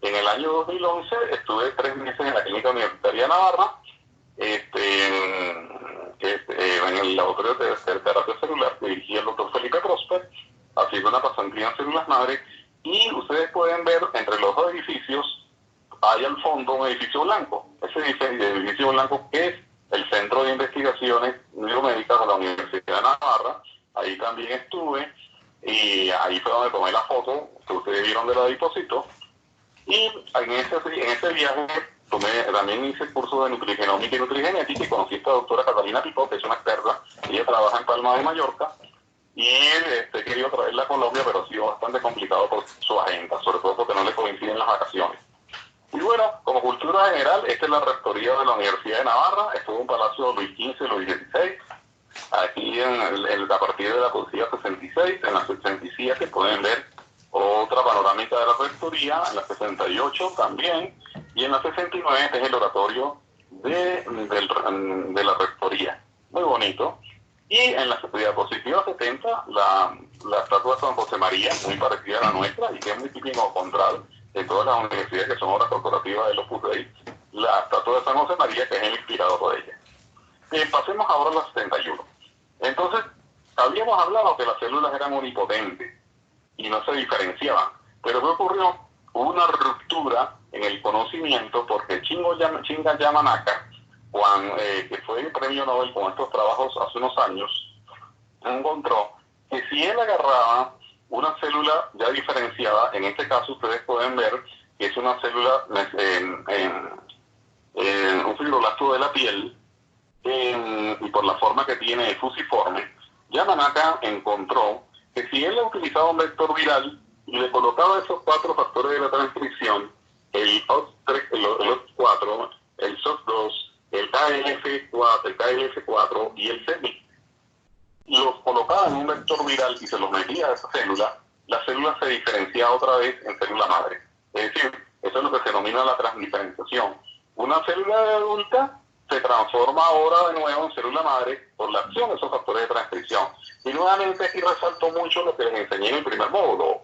S1: en el año 2011 estuve 3 meses en la Clínica Universitaria de Navarra, en el laboratorio de terapia celular que dirigía el doctor Felipe Prosper, haciendo una pasantía en células madre, y ustedes pueden ver entre los dos edificios hay al fondo un edificio blanco. Ese edificio blanco que es el Centro de Investigaciones Biomédicas de la Universidad de Navarra. Ahí también estuve y ahí fue donde tomé la foto que ustedes vieron del adipocito. Y en ese viaje también hice el curso de nutrigenómica y nutrigenética y conocí a esta doctora Catalina Picó, que es una experta. Ella trabaja en Palma de Mallorca y he querido traerla a Colombia, pero ha sido bastante complicado por su agenda, sobre todo porque no le coinciden las vacaciones. Y bueno, como cultura general, esta es la rectoría de la Universidad de Navarra. Esto es un palacio Luis XV, Luis XVI. Aquí a partir de la poesía 66, en la 67 pueden ver otra panorámica de la rectoría, en la 68 también, y en la 69 este es el oratorio de la rectoría. Muy bonito. Y en la diapositiva 70, la estatua de San José María, muy parecida a la nuestra, y que es muy típico encontrar en todas las universidades que son obras corporativas de los Dei, la estatua de San José María, que es el inspirador de ella. Pasemos ahora a la 71. Entonces, habíamos hablado que las células eran unipotentes y no se diferenciaban. Pero ¿qué ocurrió? Hubo una ruptura en el conocimiento porque Shinga Yamanaka, que fue el premio Nobel con estos trabajos hace unos años, encontró que si él agarraba una célula ya diferenciada, en este caso ustedes pueden ver que es una célula un fibroblasto de la piel, y por la forma que tiene fusiforme, Yamanaka encontró que si él utilizaba un vector viral y le colocaba esos 4 factores de la transcripción, el OX4, el SOC2, el KLF4 y el CEMI, los colocaba en un vector viral y se los metía a esa célula, la célula se diferenciaba otra vez en célula madre. Es decir, eso es lo que se denomina la transdiferenciación. Una célula adulta se transforma ahora de nuevo en célula madre por la acción de esos factores de transcripción. Y nuevamente aquí resalto mucho lo que les enseñé en el primer módulo,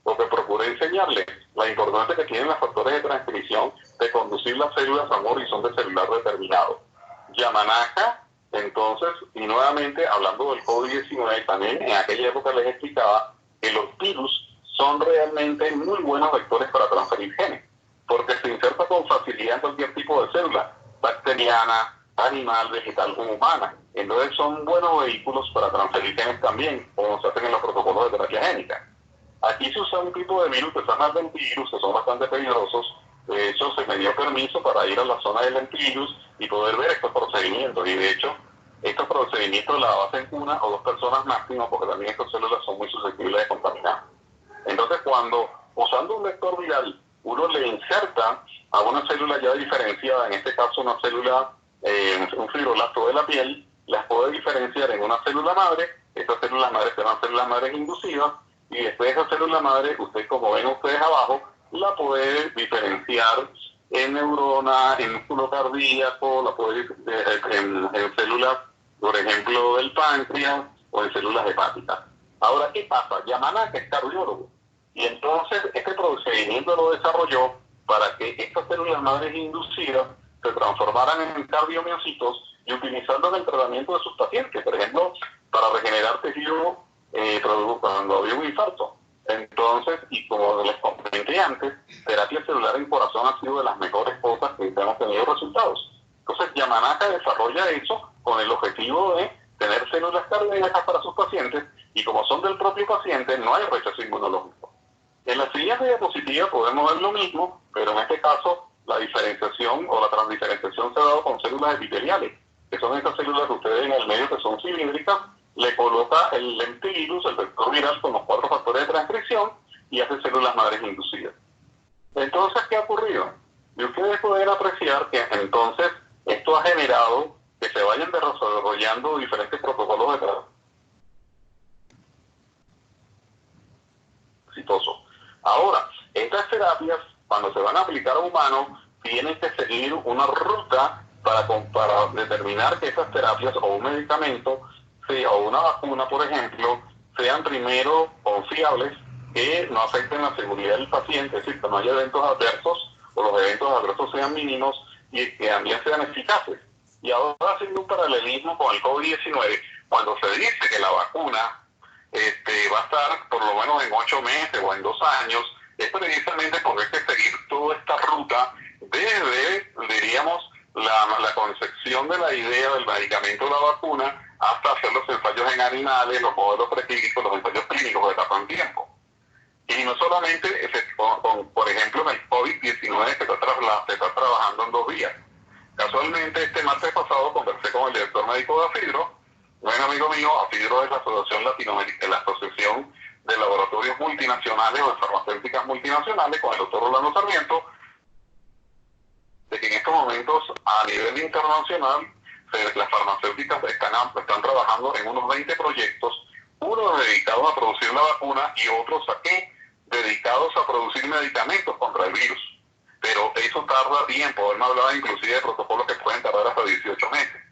S1: lo que procuré enseñarles, la importancia que tienen los factores de transcripción de conducir las células a un horizonte celular determinado. Yamanaka, entonces, y nuevamente hablando del COVID-19, también en aquella época les explicaba que los virus son realmente muy buenos vectores para transferir genes, porque se inserta con facilidad en cualquier tipo de célula, bacteriana, animal, vegetal o humana. Entonces son buenos vehículos para transferir genes también, como se hacen en los protocolos de terapia génica. Aquí se usa un tipo de virus que se llama lentivirus, que son bastante peligrosos. De hecho, se me dio permiso para ir a la zona del lentivirus y poder ver estos procedimientos. Y de hecho, estos procedimientos la hacen 1 o 2 personas máximo, porque también estas células son muy susceptibles de contaminar. Entonces, cuando usando un vector viral, uno le inserta a una célula ya diferenciada, en este caso una célula, un fibroblasto de la piel, las puede diferenciar en una célula madre. Estas células madres serán células madres inducidas, y después de esa célula madre, usted, como ven ustedes abajo, la puede diferenciar en neurona, en músculo cardíaco, la puede en células, por ejemplo, del páncreas o en células hepáticas. Ahora, ¿qué pasa? Yamanaka es cardiólogo, y entonces este procedimiento lo desarrolló para que estas células madres inducidas se transformaran en cardiomiocitos y utilizarlo en el tratamiento de sus pacientes, por ejemplo, para regenerar tejido cuando había un infarto. Entonces, y como les comenté antes, terapia celular en corazón ha sido de las mejores cosas que hemos tenido resultados. Entonces, Yamanaka desarrolla eso con el objetivo de tener células cardíacas para sus pacientes, y como son del propio paciente, no hay rechazo inmunológico. En la siguiente diapositiva podemos ver lo mismo, pero en este caso la diferenciación o la transdiferenciación se ha dado con células epiteliales, que son estas células que ustedes ven en el medio, que son cilíndricas. Le coloca el lentivirus, el vector viral, con los 4 factores de transcripción y hace células madres inducidas. Entonces, ¿qué ha ocurrido? Y ustedes pueden apreciar que entonces esto ha generado que se vayan desarrollando diferentes protocolos de trabajo exitosos. Ahora, estas terapias, cuando se van a aplicar a humanos, tienen que seguir una ruta para determinar que esas terapias o un medicamento o una vacuna, por ejemplo, sean primero confiables, que no afecten la seguridad del paciente, es decir, que no haya eventos adversos o los eventos adversos sean mínimos y que también sean eficaces. Y ahora, haciendo un paralelismo con el COVID-19, cuando se dice que la vacuna va a estar por lo menos en 8 meses o en 2 años, es precisamente porque hay que seguir toda esta ruta desde, diríamos, la concepción de la idea del medicamento o la vacuna hasta hacer los ensayos en animales, los modelos preclínicos, los ensayos clínicos que tardan tiempo. Y no solamente, por ejemplo, en el COVID-19 se está trabajando en 2 días. Casualmente, este martes pasado conversé con el director médico de AFIDRO, buen amigo mío. AFIDRO es la Asociación Latinoamericana, la Asociación de Laboratorios Multinacionales o de Farmacéuticas Multinacionales, con el doctor Rolando Sarmiento, de que en estos momentos, a nivel internacional, las farmacéuticas están trabajando en unos 20 proyectos, unos dedicados a producir la vacuna y otros aquí dedicados a producir medicamentos contra el virus. Pero eso tarda tiempo. Él me hablaba inclusive de protocolos que pueden tardar hasta 18 meses.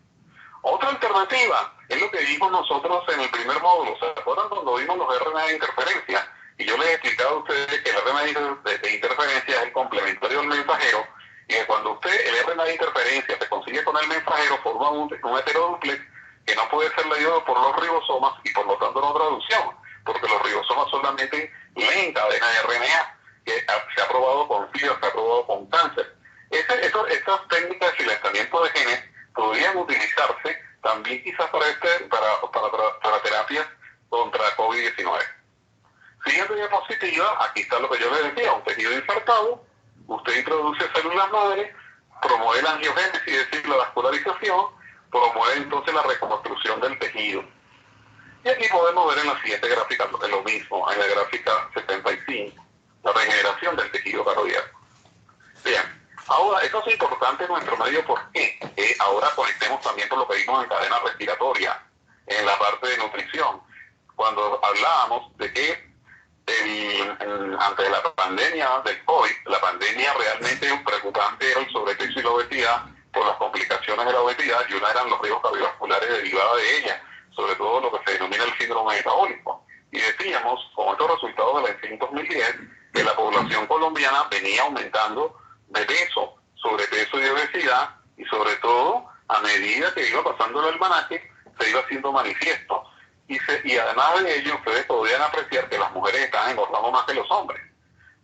S1: Otra alternativa es lo que vimos nosotros en el primer módulo. ¿Se acuerdan cuando vimos los RNA de interferencia? Y yo les he explicado a ustedes que el RNA de interferencia es el complementario al mensajero, y que cuando el RNA de interferencia se consigue con el mensajero, forma un heterodúplex que no puede ser leído por los ribosomas y por lo tanto no traducción, porque los ribosomas solamente leen cadena de RNA, que se ha probado con SIDA, se ha probado con cáncer. Estas técnicas de silenciamiento de genes podrían utilizarse también quizás para terapia aquí está lo que yo les decía, un tejido infartado, usted introduce células madre, promueve la angiogénesis, es decir, la vascularización, promueve entonces la reconstrucción del tejido. Y aquí podemos ver en la siguiente gráfica lo mismo, en la gráfica 75, la regeneración del tejido cardíaco. Bien, ahora, esto es importante en nuestro medio porque ahora conectemos también con lo que vimos en cadena respiratoria, en la parte de nutrición. Cuando hablábamos de que ante la pandemia del COVID, la pandemia realmente preocupante era el sobrepeso y la obesidad por las complicaciones de la obesidad, y una eran los riesgos cardiovasculares derivados de ella, sobre todo lo que se denomina el síndrome metabólico. Y decíamos, con estos resultados de la ENFIN 2010, que la población colombiana venía aumentando de peso, sobrepeso y obesidad, y sobre todo, a medida que iba pasando el almanaque, se iba haciendo manifiesto. Y además de ello, ustedes podían apreciar que las mujeres estaban engordando más que los hombres.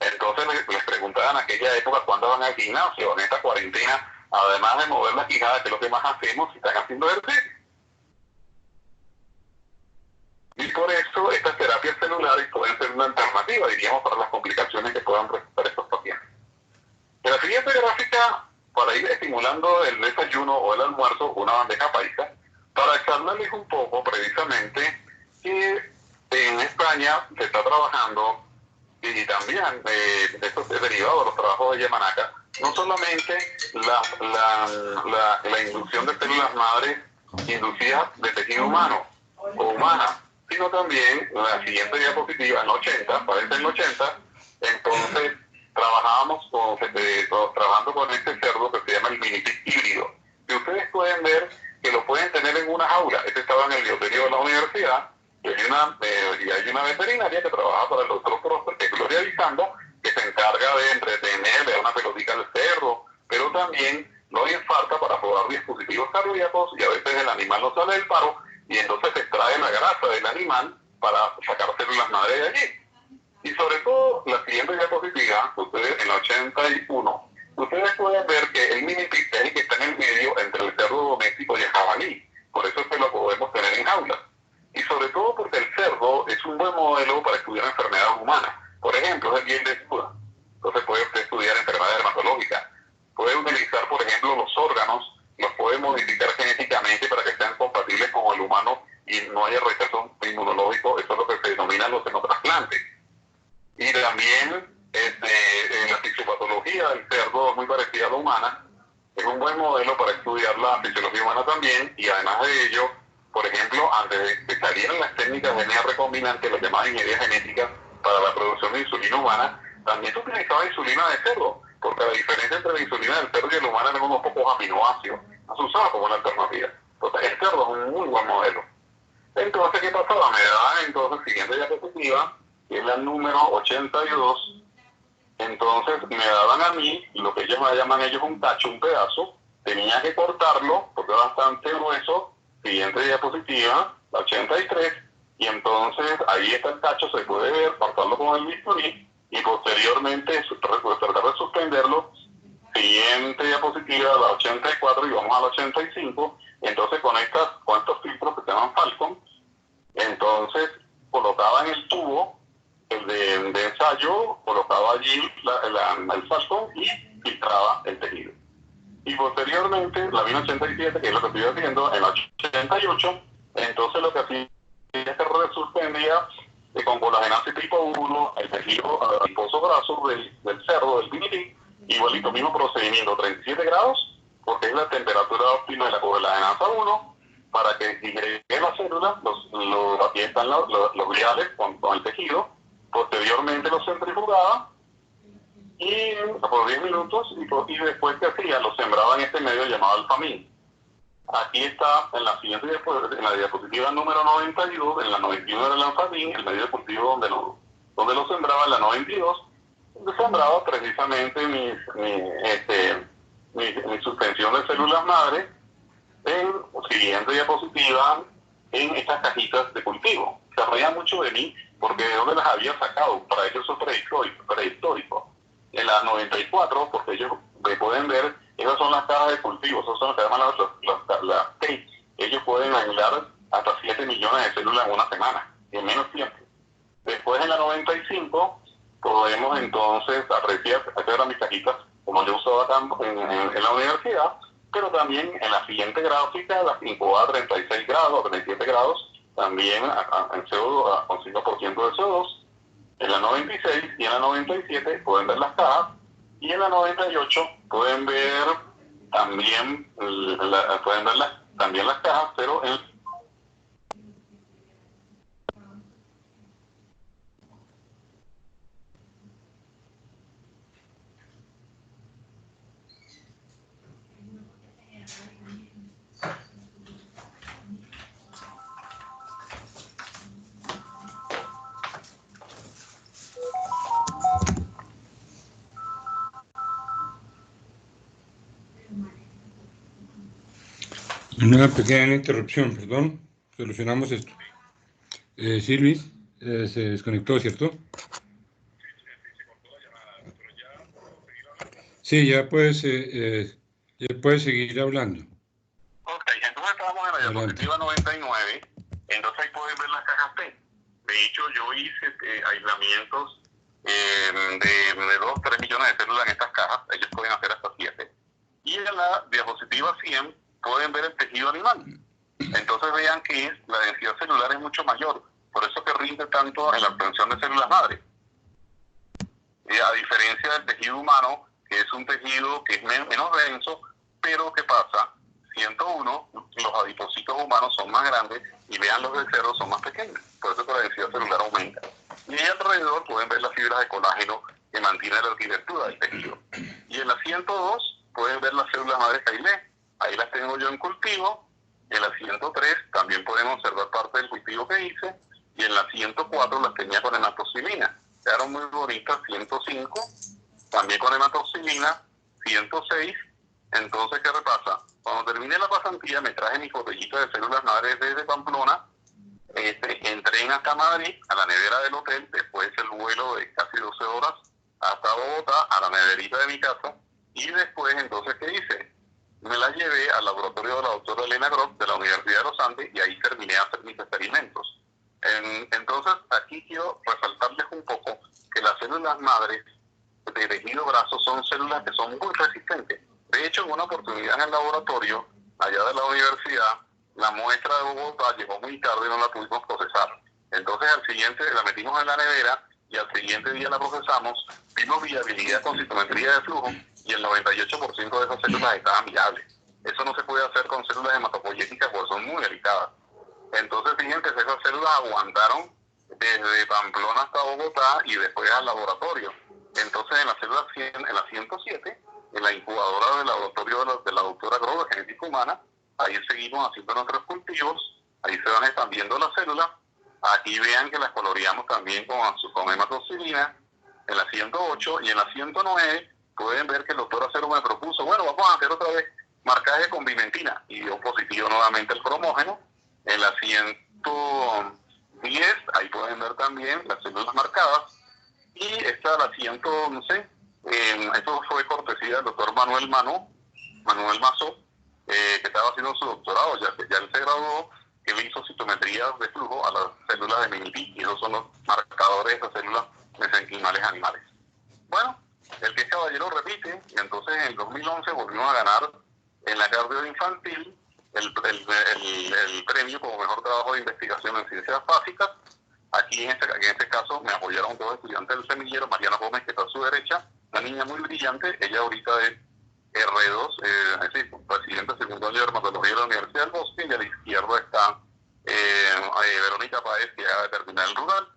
S1: Entonces les preguntaban en aquella época cuándo van al gimnasio, en esta cuarentena, además de mover la quijada, que es lo que más hacemos, si están haciendo ejercicio. Y por eso estas terapias celulares pueden ser una alternativa, diríamos, para las complicaciones que puedan presentar estos pacientes. En la siguiente gráfica, para ir estimulando el desayuno o el almuerzo, una bandeja paisa, para charlarles un poco precisamente que en España se está trabajando, y también esto es derivado de los trabajos de Yamanaka, no solamente la inducción de células madres inducidas de tejido humano o humana, sino también la siguiente diapositiva, en 80, parece en 80, entonces trabajábamos trabajando con este cerdo que se llama el minipig híbrido, que ustedes pueden ver que lo pueden tener en una jaula. Este estaba en el bioterio de la universidad, y hay una veterinaria que trabaja para el doctor Prosper, que es Gloria Vizcanda, que se encarga de entretenerle a una pelotica al cerdo, pero también lo infarta para probar dispositivos cardíacos, y a veces el animal no sale del paro, y entonces se extrae la grasa del animal para sacar células madre de allí. Y sobre todo, la siguiente diapositiva, ustedes en la 81, ustedes pueden ver que el minipig es el que está en el medio entre el cerdo doméstico y el jabalí. Por eso es que lo podemos tener en jaulas. Y sobre todo porque el cerdo es un buen modelo para estudiar enfermedades humanas. Por ejemplo, es el bien de duda. Entonces puede usted estudiar enfermedades dermatológicas. Puede utilizar, por ejemplo, los órganos, los puede modificar genéticamente para que sean compatibles con el humano y no haya rechazo inmunológico. Eso es lo que se denomina los xenotrasplantes. Y también la fisiopatología del cerdo es muy parecida a la humana. Es un buen modelo para estudiar la fisiología humana también, y además de ello, por ejemplo, antes de que salieran las técnicas de DNA recombinante, las llamadas ingeniería genética para la producción de insulina humana, también se utilizaba insulina de cerdo, porque la diferencia entre la insulina del cerdo y la humana eran unos pocos aminoácidos. No se usaba como una alternativa. Entonces, el cerdo es un muy buen modelo. Entonces, ¿qué pasaba? Me daban entonces, siguiente diapositiva, que es la número 82, entonces me daban a mí lo que ellos me llaman un tacho, un pedazo, tenía que cortarlo porque es bastante grueso, siguiente diapositiva, la 83, y entonces ahí está el tacho, se puede ver, cortarlo con el bisturí, y posteriormente tratar de suspenderlo, siguiente diapositiva, la 84, y vamos a la 85, entonces con estos filtros que se llaman Falcon, entonces colocaba en el tubo de ensayo, colocaba allí el Falcon y filtraba el tejido. Y posteriormente, la vino 87, que es lo que estoy haciendo, en la 88, entonces lo que hacía es que suspendía con colagenasa tipo 1 el tejido adiposo graso del cerdo, del minipig, igualito, mismo procedimiento, 37 grados, porque es la temperatura óptima de la colagenasa 1, para que digreguen las células, aquí están los gliales con el tejido. Posteriormente los centrifugaba y por 10 minutos, y después que hacía, los sembraba en este medio llamado alfamín. Aquí está en la siguiente en la diapositiva número 92, en la 91 era el alfamín, el medio de cultivo donde lo sembraba, en la 92, donde sembraba precisamente mi suspensión de células madre, en siguiente diapositiva, en estas cajitas de cultivo. Se reía mucho de mí porque de dónde las había sacado, para ellos eso es prehistórico. En las 94, porque ellos pueden ver, esas son las cajas de cultivo, esas son las que llaman las tapes. Ellos pueden aislar hasta 7 millones de células en una semana, en menos tiempo. Después en la 95, en la universidad, pero también en la siguiente gráfica, la incubadas a 36 grados, a 37 grados, también en CO2, con 5% de CO2. En la 96 y en la 97 pueden ver las cajas, y en la 98 pueden ver también, también las cajas, pero en
S2: Una pequeña interrupción, perdón. Solucionamos esto. Silvi, se desconectó, ¿cierto? Sí, ya puedes seguir hablando.
S1: Ok, entonces estamos en la diapositiva 99, entonces ahí pueden ver las cajas T. De hecho, yo hice aislamientos de 2, 3 millones de células en estas cajas, ellos pueden hacer hasta 7. Y en la diapositiva 100 pueden ver el tejido animal. Entonces vean que la densidad celular es mucho mayor, por eso que rinde tanto en la obtención de células madre. A diferencia del tejido humano, que es un tejido que es menos denso, pero ¿qué pasa? 101, los adipocitos humanos son más grandes y vean los de cerdo son más pequeños, por eso que la densidad celular aumenta. Y ahí alrededor pueden ver las fibras de colágeno que mantienen la arquitectura del tejido. Y en la 102 pueden ver las células madres Cailé, ahí las tengo yo en cultivo. En la 103 también pueden observar parte del cultivo que hice, y en la 104 las tenía con hematoxilina, quedaron muy bonitas. 105 también con hematoxilina, 106. Entonces, ¿qué repasa? Cuando terminé la pasantía me traje mi botellita de células madres desde Pamplona, entré hasta Madrid, a la nevera del hotel, después el vuelo de casi 12 horas hasta Bogotá, a la neverita de mi casa, y después, entonces, ¿qué hice? Me la llevé al laboratorio de la doctora Elena Gross de la Universidad de los Andes, y ahí terminé a hacer mis experimentos. Entonces, aquí quiero resaltarles un poco que las células madres de tejido graso son células que son muy resistentes. De hecho, en una oportunidad en el laboratorio, allá de la universidad, la muestra de Bogotá llegó muy tarde y no la pudimos procesar. Entonces, al siguiente la metimos en la nevera y al siguiente día la procesamos, vimos viabilidad con citometría de flujo y el 98% de esas células estaban viables. Eso no se puede hacer con células hematopoyéticas porque son muy delicadas. Entonces, fíjense, esas células aguantaron desde Pamplona hasta Bogotá y después al laboratorio. Entonces, en la célula 100, en la 107, en la incubadora del laboratorio de la doctora Gross de genética humana, ahí seguimos haciendo nuestros cultivos, ahí se van expandiendo las células. Aquí vean que las coloreamos también con hematoxilina, en la 108 y en la 109 pueden ver que el doctor Acero me propuso, bueno, vamos a hacer otra vez marcaje con bimentina, y dio positivo nuevamente el cromógeno. En la 110, ahí pueden ver también las células marcadas, y esta la 111, esto fue cortesía del doctor Manuel Mazo, que estaba haciendo su doctorado, ya él se graduó, que él hizo citometrías de flujo a las células de mini-pi, y esos son los marcadores de esas células mesenquimales animales. Bueno, el que es caballero repite, y entonces en el 2011 volvimos a ganar en la cardio infantil el premio como mejor trabajo de investigación en ciencias básicas. Aquí en este caso me apoyaron dos estudiantes del semillero, Mariana Gómez, que está a su derecha, una niña muy brillante, ella ahorita es R2, es decir, presidente del segundo año de dermatología de la Universidad del Bosque, y a la izquierda está Verónica Páez, que acaba de terminar el rural.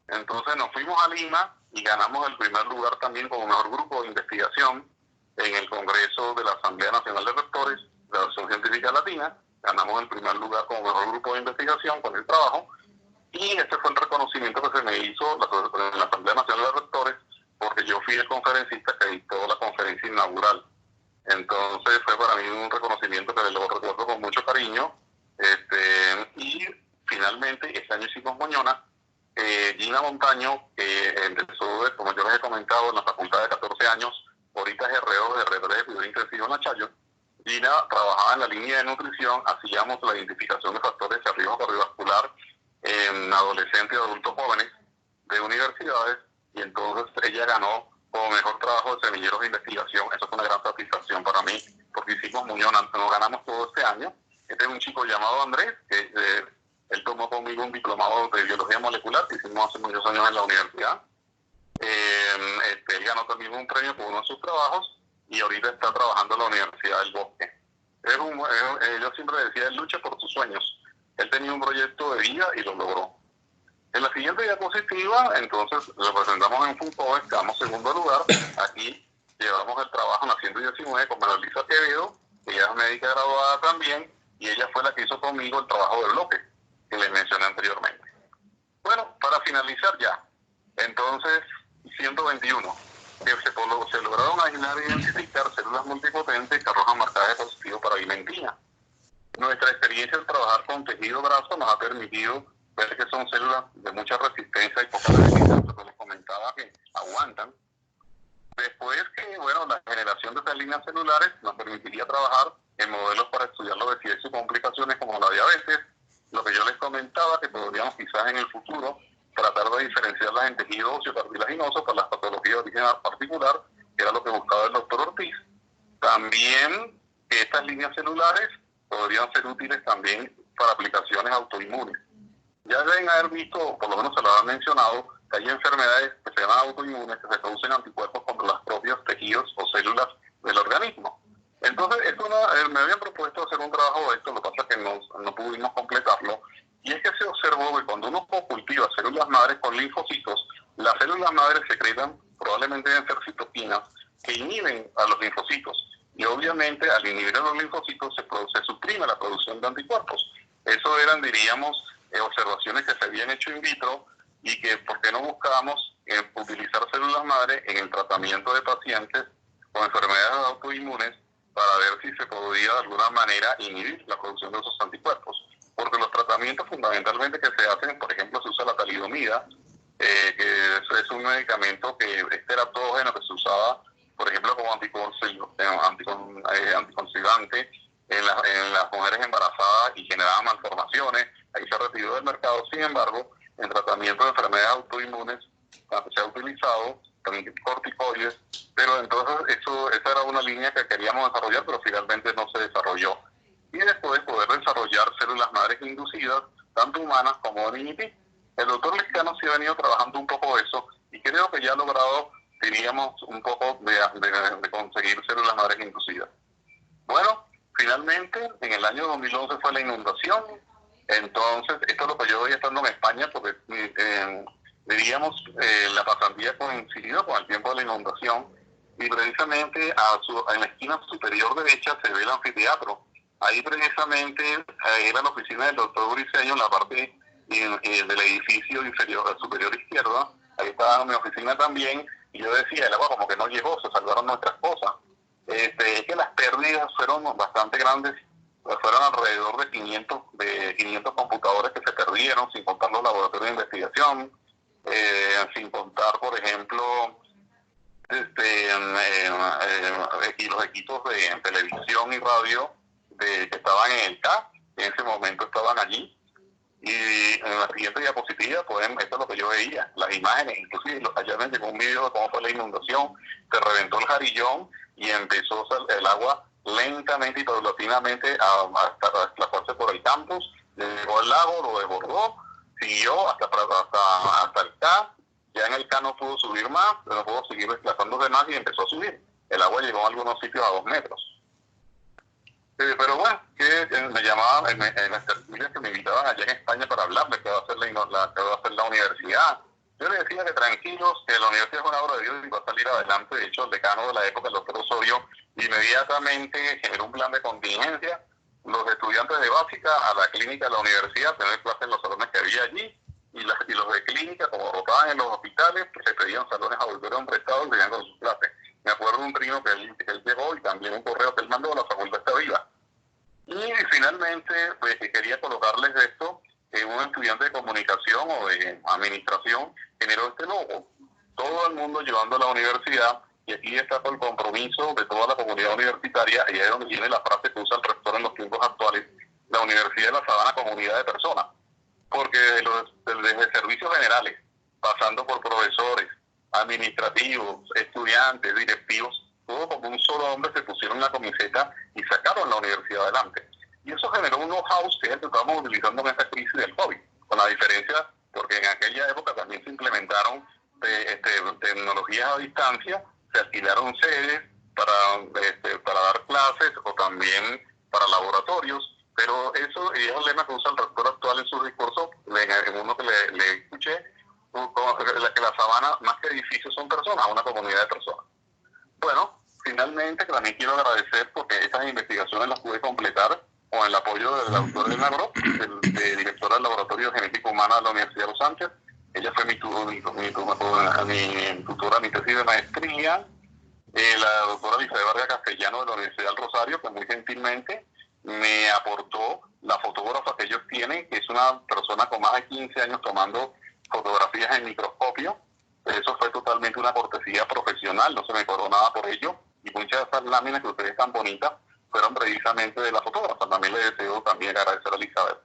S1: Entonces nos fuimos a Lima y ganamos el primer lugar también como mejor grupo de investigación en el Congreso de la Asamblea Nacional de Rectores de la Asociación Científica Latina. Ganamos el primer lugar como mejor grupo de investigación con el trabajo, y este fue el reconocimiento que se me hizo en la Asamblea Nacional de Rectores, porque yo fui el conferencista que dictó la conferencia inaugural. Entonces fue para mí un reconocimiento que lo recuerdo con mucho cariño. Y finalmente este año hicimos moñona. Gina Montaño, que empezó, como yo les he comentado, en la facultad de 14 años, ahorita es R2 de R3 de cuidado intensivo en la Chayo. Gina trabajaba en la línea de nutrición, hacíamos la identificación de factores de riesgo cardiovascular en adolescentes y adultos jóvenes de universidades, y entonces ella ganó como mejor trabajo de semilleros de investigación. Eso fue una gran satisfacción para mí, porque hicimos mucho, nos ganamos todo este año. Este es un chico llamado Andrés, que él tomó conmigo un diplomado de biología molecular que hicimos hace muchos años en la universidad. Él ganó también un premio por uno de sus trabajos y ahorita está trabajando en la Universidad del Bosque. Yo siempre decía, él lucha por sus sueños. Él tenía un proyecto de vida y lo logró. En la siguiente diapositiva, entonces, lo presentamos en Foucault, quedamos segundo lugar. Aquí llevamos el trabajo en la 119 con Manuelisa Quevedo, que ella es médica graduada también, y ella fue la que hizo conmigo el trabajo de bloque, que les mencioné anteriormente. Bueno, para finalizar ya, entonces, 121, que se lograron aislar e identificar células multipotentes que arrojan marcajes positivos para vimentina. Nuestra experiencia en trabajar con tejido graso nos ha permitido ver que son células de mucha resistencia y poca resistencia, porque les comentaba que aguantan. Después que, bueno, la generación de estas líneas celulares nos permitiría trabajar en modelos para estudiar la obesidad y sus complicaciones como la diabetes, lo que yo les comentaba que podríamos quizás en el futuro tratar de diferenciarlas en tejido óseo cartilaginoso para las patologías de origen particular, que era lo que buscaba el doctor Ortiz. También que estas líneas celulares podrían ser útiles también para aplicaciones autoinmunes. Ya deben haber visto, por lo menos se lo han mencionado, que hay enfermedades que se llaman autoinmunes, que se producen anticuerpos contra los propios tejidos o células del organismo. Entonces, me habían propuesto hacer un trabajo de esto, lo que pasa es que no pudimos completarlo, y es que se observó que cuando uno cultiva células madres con linfocitos, las células madres secretan, probablemente deben ser citoquinas, que inhiben a los linfocitos. Y obviamente, al inhibir a los linfocitos, se suprime la producción de anticuerpos. Eso eran, diríamos, observaciones que se habían hecho in vitro y que, ¿por qué no buscábamos utilizar células madres en el tratamiento de pacientes con enfermedades autoinmunes para ver si se podía de alguna manera inhibir la producción de esos anticuerpos? Porque los tratamientos fundamentalmente que se hacen, por ejemplo, se usa la talidomida, que es un medicamento que es teraptógeno, que se usaba, por ejemplo, como anticonceptivante en las mujeres embarazadas y generaba malformaciones. Ahí se retiró del mercado. Sin embargo, en tratamiento de enfermedades autoinmunes se ha utilizado también corticoides, pero entonces esa era una línea que queríamos desarrollar, pero finalmente no se desarrolló. Y después poder desarrollar células madres inducidas, tanto humanas como de INIPI. El doctor Lescano sí ha venido trabajando un poco eso y creo que ya ha logrado, diríamos, un poco de conseguir células madres inducidas. Bueno, finalmente, en el año 2011 fue la inundación. Entonces, esto es lo que yo voy estando en España, porque diríamos, la pasantía coincidió con el tiempo de la inundación, y precisamente en la esquina superior derecha se ve el anfiteatro. Ahí precisamente era la oficina del doctor Briceño, en la parte del edificio superior izquierda. Ahí estaba mi oficina también, y yo decía, el agua como que no llegó, se salvaron nuestras cosas. Es que las pérdidas fueron bastante grandes, fueron alrededor de 500 computadores que se perdieron, sin contar los laboratorios de investigación, sin contar, por ejemplo, los equipos de televisión y radio que estaban en el CAP, en ese momento estaban allí. Y en la siguiente diapositiva, pues, esto es lo que yo veía, las imágenes, inclusive ayer me llegó un video de cómo fue la inundación, se reventó el jarillón y empezó el agua lentamente y paulatinamente hasta desplazarse por el campus, llegó al lago, lo desbordó, siguió hasta el K, ya en el K no pudo subir más, no pudo seguir desplazándose más y empezó a subir. El agua llegó a algunos sitios a 2 metros. Pero bueno, que me llamaban en las tertulias que me invitaban allá en España para hablarles que va a hacer la universidad. Yo les decía que tranquilos, que la universidad es una obra de Dios y va a salir adelante. De hecho, el decano de la época, el doctor Osorio, inmediatamente generó un plan de contingencia. Los estudiantes de básica a la clínica de la universidad, tener clases en los salones que había allí, y los de clínica, como rotaban en los hospitales, pues se pedían salones auditorios prestados y venían con sus clases. Me acuerdo de un primo que él llegó y también un correo que él mandó, la facultad está viva. Y finalmente, pues, quería colocarles esto, un estudiante de comunicación o de administración generó este logo. Todo el mundo llevando a la universidad, y aquí está el compromiso de toda la comunidad universitaria, y ahí es donde viene la frase que usa el rector en los tiempos actuales: la Universidad de la Sabana, comunidad de personas. Porque desde servicios generales, pasando por profesores, administrativos, estudiantes, directivos, todos como un solo hombre se pusieron la camiseta y sacaron la universidad adelante. Y eso generó un know-how que es el que estamos utilizando en esta crisis del COVID, con la diferencia porque en aquella época también se implementaron tecnologías a distancia, se alquilaron sedes para dar clases o también para laboratorios, pero eso es el lema que usa el rector actual en su discurso, en uno que le escuché, que la sabana más que edificios son personas, una comunidad de personas. Bueno, finalmente también quiero agradecer porque estas investigaciones las pude completar con el apoyo del doctor Elena Gross, directora del Laboratorio de Genética Humana de la Universidad de Los Sánchez. Ella fue mi tutora, mi tesis de maestría. La doctora Elizabeth Vargas Castellano de la Universidad del Rosario, que muy gentilmente me aportó la fotógrafa que ellos tienen, que es una persona con más de 15 años tomando fotografías en microscopio. Eso fue totalmente una cortesía profesional, no se me cobró nada por ello, y muchas de esas láminas que ustedes tan bonitas fueron precisamente de la fotógrafa. También le deseo también agradecer a Elizabeth.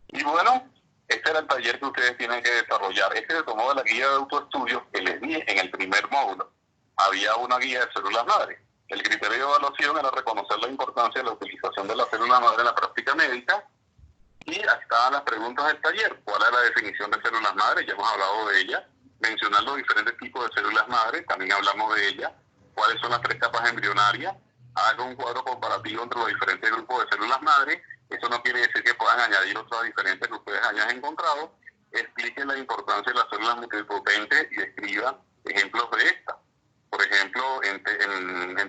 S1: Y bueno, este era el taller que ustedes tienen que desarrollar. Este se tomó de la guía de autoestudios que les di en el primer módulo. Había una guía de células madre. El criterio de evaluación era reconocer la importancia de la utilización de la célula madre en la práctica médica. Y aquí estaban las preguntas del taller. ¿Cuál es la definición de células madre? Ya hemos hablado de ella. Mencionar los diferentes tipos de células madre, también hablamos de ella. ¿Cuáles son las 3 capas embrionarias? Haga un cuadro comparativo entre los diferentes grupos de células madre. Eso no quiere decir que puedan añadir otras diferentes que ustedes hayan encontrado. Expliquen la importancia de las células multipotentes y describan ejemplos de estas. Por ejemplo, en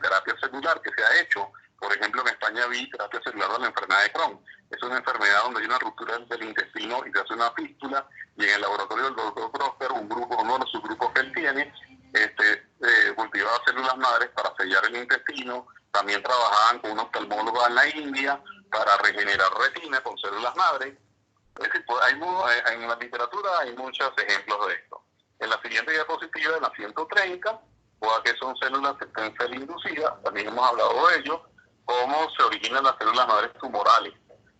S1: terapia celular que se ha hecho, por ejemplo, en España vi terapia celular de la enfermedad de Crohn. Es una enfermedad donde hay una ruptura del intestino y se hace una fístula, y en el laboratorio del doctor Prosper, uno de los subgrupos que él tiene, cultivaba células madres para sellar el intestino. También trabajaban con un oftalmólogo en la India para regenerar retina con células madres. Es decir, pues, en la literatura hay muchos ejemplos de esto. En la siguiente diapositiva, en la 130, que son células stem cell inducidas, también hemos hablado de ello, cómo se originan las células madres tumorales.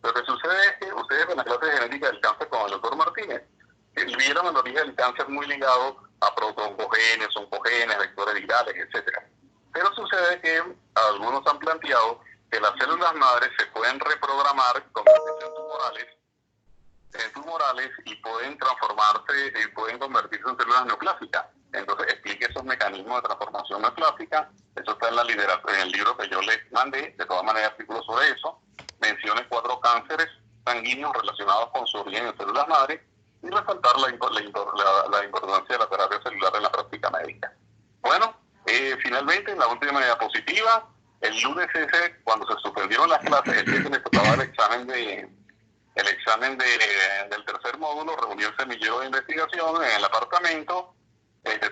S1: Lo que sucede es que ustedes en la clase de genética del cáncer con el doctor Martínez vieron el origen del cáncer muy ligado a protoncogenes, oncogenes, vectores virales, etc. Pero sucede que algunos han planteado que las células madres se pueden reprogramar, convertirse en tumorales y pueden transformarse y pueden convertirse en células neoplásicas. Entonces explique esos mecanismos de transformación neoplástica. Eso está en el libro que yo les mandé. De todas maneras, artículos sobre eso. Mencione 4 cánceres sanguíneos relacionados con su origen en células madres y resaltar la importancia de la terapia celular en la práctica médica. Bueno, finalmente, en la última diapositiva, el lunes cuando se suspendieron las clases, el día que les tocaba el examen del tercer módulo, reunió el semillero de investigación en el apartamento.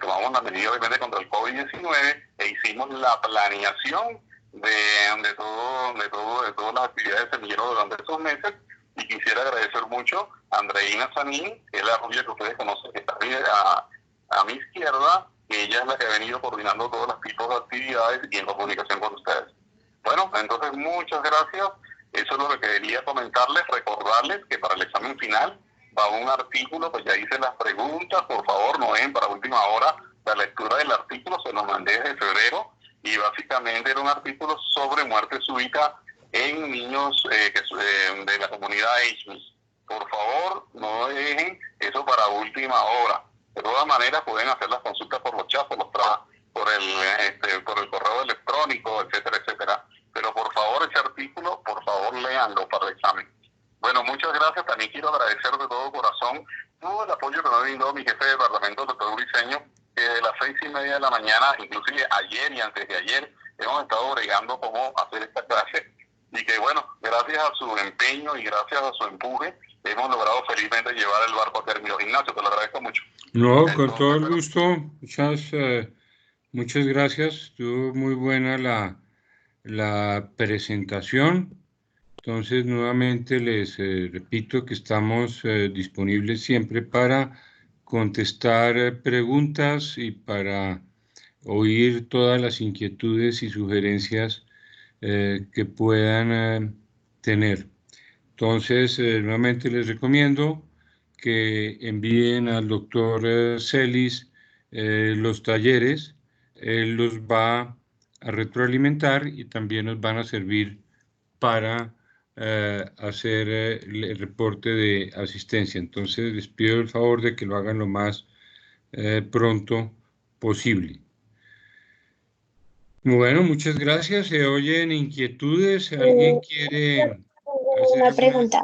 S1: Tomamos las medidas obviamente contra el COVID-19 e hicimos la planeación de todas las actividades de semillero durante esos meses. Y quisiera agradecer mucho a Andreina Sanín, que es la rubia que ustedes conocen, que está a mi izquierda, que ella es la que ha venido coordinando todos los tipos de actividades y en comunicación con ustedes. Bueno, entonces muchas gracias. Eso es lo que quería comentarles, recordarles que para el examen final va un artículo, pues ya hice las preguntas, por favor no dejen para última hora la lectura del artículo, se los mandé desde febrero, y básicamente era un artículo sobre muerte súbita en niños de la comunidad HMIS. Por favor, no dejen eso para última hora. De todas maneras, pueden hacer las consultas por los chats, por el correo electrónico, etcétera, etcétera. Pero por favor, ese artículo, por favor, léanlo para el examen. Bueno, muchas gracias. También quiero agradecer de todo corazón todo el apoyo que me ha brindado mi jefe de departamento, el doctor Briceño, que de las 6:30 de la mañana, inclusive ayer y antes de ayer, hemos estado bregando cómo hacer esta clase. Y que bueno, gracias a su empeño y gracias a su empuje, hemos logrado felizmente llevar el barco a término. Ignacio, te lo agradezco mucho.
S2: No, entonces, con todo el gusto. Muchas gracias. Estuvo muy buena la presentación. Entonces, nuevamente les repito que estamos disponibles siempre para contestar preguntas y para oír todas las inquietudes y sugerencias que puedan tener. Entonces, nuevamente les recomiendo que envíen al doctor Celis los talleres, él los va a retroalimentar y también nos van a servir para hacer el reporte de asistencia. Entonces, les pido el favor de que lo hagan lo más pronto posible. Bueno, muchas gracias. Se oyen inquietudes. ¿Alguien quiere hacer
S7: Una pregunta.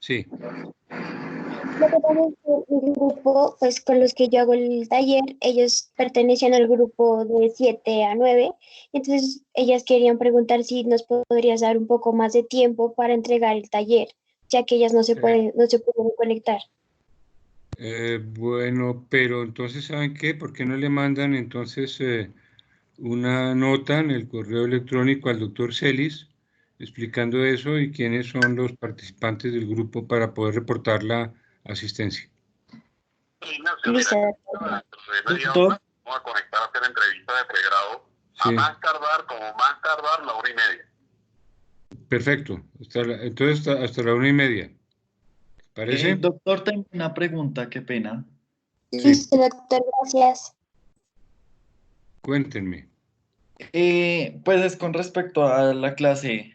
S2: Sí.
S7: Lo que pasa es que mi grupo, pues con los que yo hago el taller, ellos pertenecían al grupo de 7 a 9, entonces ellas querían preguntar si nos podrías dar un poco más de tiempo para entregar el taller, ya que ellas no se pueden conectar.
S2: Bueno, pero entonces, ¿saben qué? ¿Por qué no le mandan entonces una nota en el correo electrónico al doctor Celis explicando eso y quiénes son los participantes del grupo para poder reportar la asistencia?
S1: Ignacio,
S7: Listo.
S1: mira,
S5: Doctor.
S1: vamos a conectar a hacer entrevistas de pregrado
S2: Sí.
S1: a más tardar la 1:30.
S2: Perfecto. Entonces, hasta la 1:30. ¿Parece?
S8: Doctor, tengo una pregunta, qué pena.
S2: Sí.
S7: Listo, doctor, gracias.
S2: Cuéntenme.
S8: Pues es con respecto a la clase,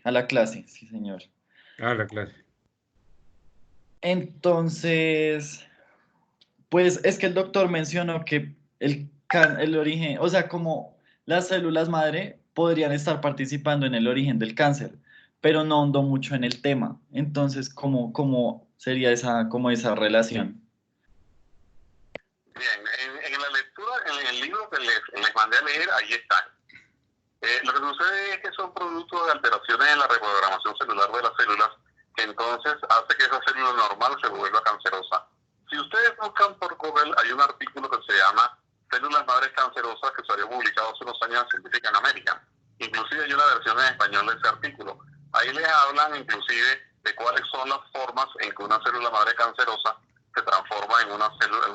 S8: sí, señor.
S2: La clase.
S8: Entonces, pues es que el doctor mencionó que el origen, o sea, como las células madre podrían estar participando en el origen del cáncer, pero no ahondó mucho en el tema. Entonces, ¿cómo sería esa relación?
S1: Bien, en la lectura, en el libro que les mandé a leer, ahí están. Lo que sucede es que son productos de alteraciones en la reprogramación celular de las células, que entonces hace que esa célula normal se vuelva cancerosa. Si ustedes buscan por Google, hay un artículo que se llama Células Madres Cancerosas, que salió publicado hace unos años en Scientific American. Inclusive hay una versión en español de ese artículo. Ahí les hablan inclusive de cuáles son las formas en que una célula madre cancerosa se transforma en una célula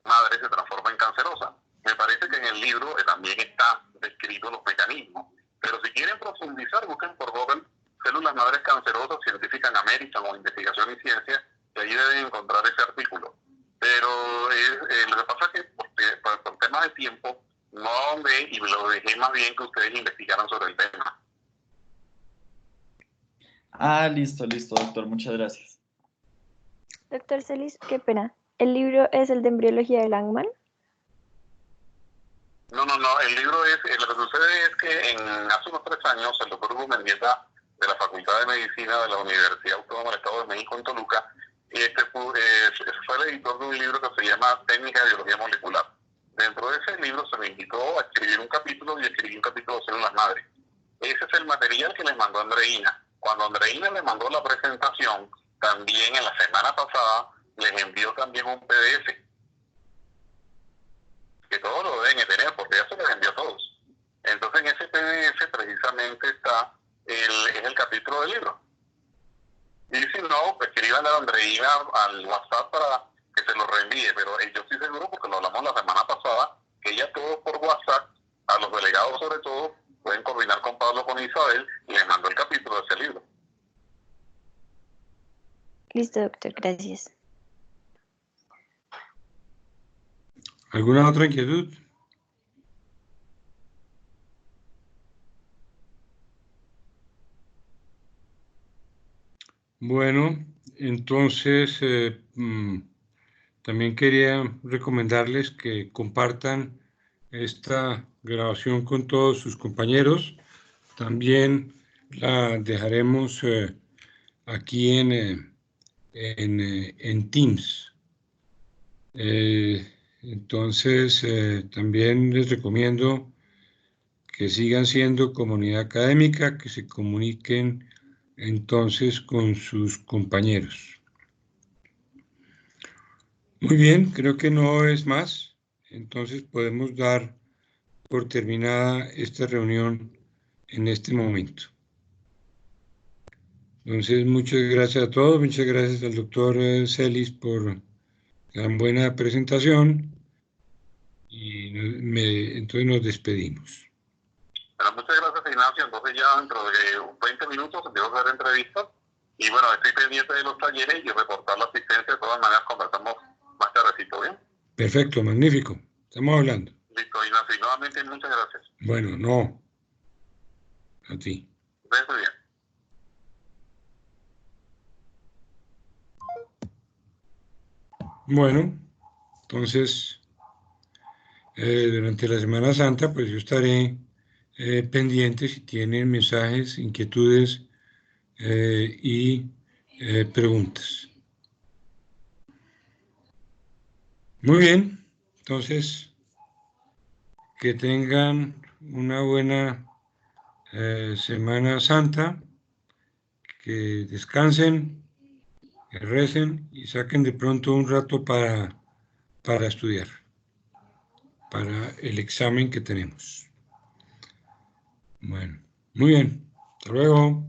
S1: madre se transforma en cancerosa. Me parece que en el libro también está descrito los mecanismos. Pero si quieren profundizar, busquen por Google Células Madres Cancerosas, Scientific American o Investigación y Ciencia, y ahí deben encontrar ese artículo. Pero lo que pasa es que por temas de tiempo no ahondé y lo dejé más bien que ustedes investigaran sobre el tema.
S8: Listo, doctor, muchas gracias.
S9: Doctor Celis, qué pena. ¿El libro es el de embriología de Langman?
S1: No, el libro es, lo que sucede es que hace unos 3 años el doctor Hugo Mendieta de la Facultad de Medicina de la Universidad Autónoma del Estado de México en Toluca, fue el editor de un libro que se llama Técnica de Biología Molecular. Dentro de ese libro se me invitó a escribir un capítulo y escribí un capítulo de células madres. Ese es el material que les mandó Andreina. Cuando Andreina le mandó la presentación, también en la semana pasada les envió también un PDF. Que todos lo deben de tener porque ya se les envió a todos. Entonces en ese PDF precisamente está es el capítulo del libro. Y si no, pues escríbanle a Andreina al WhatsApp para que se lo reenvíe, pero yo estoy seguro porque lo hablamos la semana pasada, que ya todos por WhatsApp, a los delegados sobre todo, pueden coordinar con Pablo, con Isabel, y les mando el capítulo de ese libro.
S9: Listo, doctor, gracias.
S2: ¿Alguna otra inquietud? Bueno, entonces también quería recomendarles que compartan esta grabación con todos sus compañeros. También la dejaremos aquí en Teams. Entonces, también les recomiendo que sigan siendo comunidad académica, que se comuniquen entonces con sus compañeros. Muy bien, creo que no es más. Entonces podemos dar por terminada esta reunión en este momento. Entonces, muchas gracias a todos. Muchas gracias al doctor Celis por la buena presentación. Y entonces nos despedimos.
S1: Pero muchas gracias, Ignacio. Entonces ya dentro de 20 minutos empiezo a hacer entrevistas. Y bueno, estoy pendiente de los talleres y reportar la asistencia. De todas maneras, conversamos más tardecito, ¿bien?
S2: Perfecto, magnífico. Estamos hablando.
S1: Listo, Ignacio. Nuevamente, muchas gracias.
S2: Bueno, no. A ti.
S1: Muy bien.
S2: Bueno, entonces, durante la Semana Santa, pues yo estaré pendiente si tienen mensajes, inquietudes y preguntas. Muy bien, entonces, que tengan una buena Semana Santa, que descansen, que recen y saquen de pronto un rato para estudiar, para el examen que tenemos. Bueno, muy bien. Hasta luego.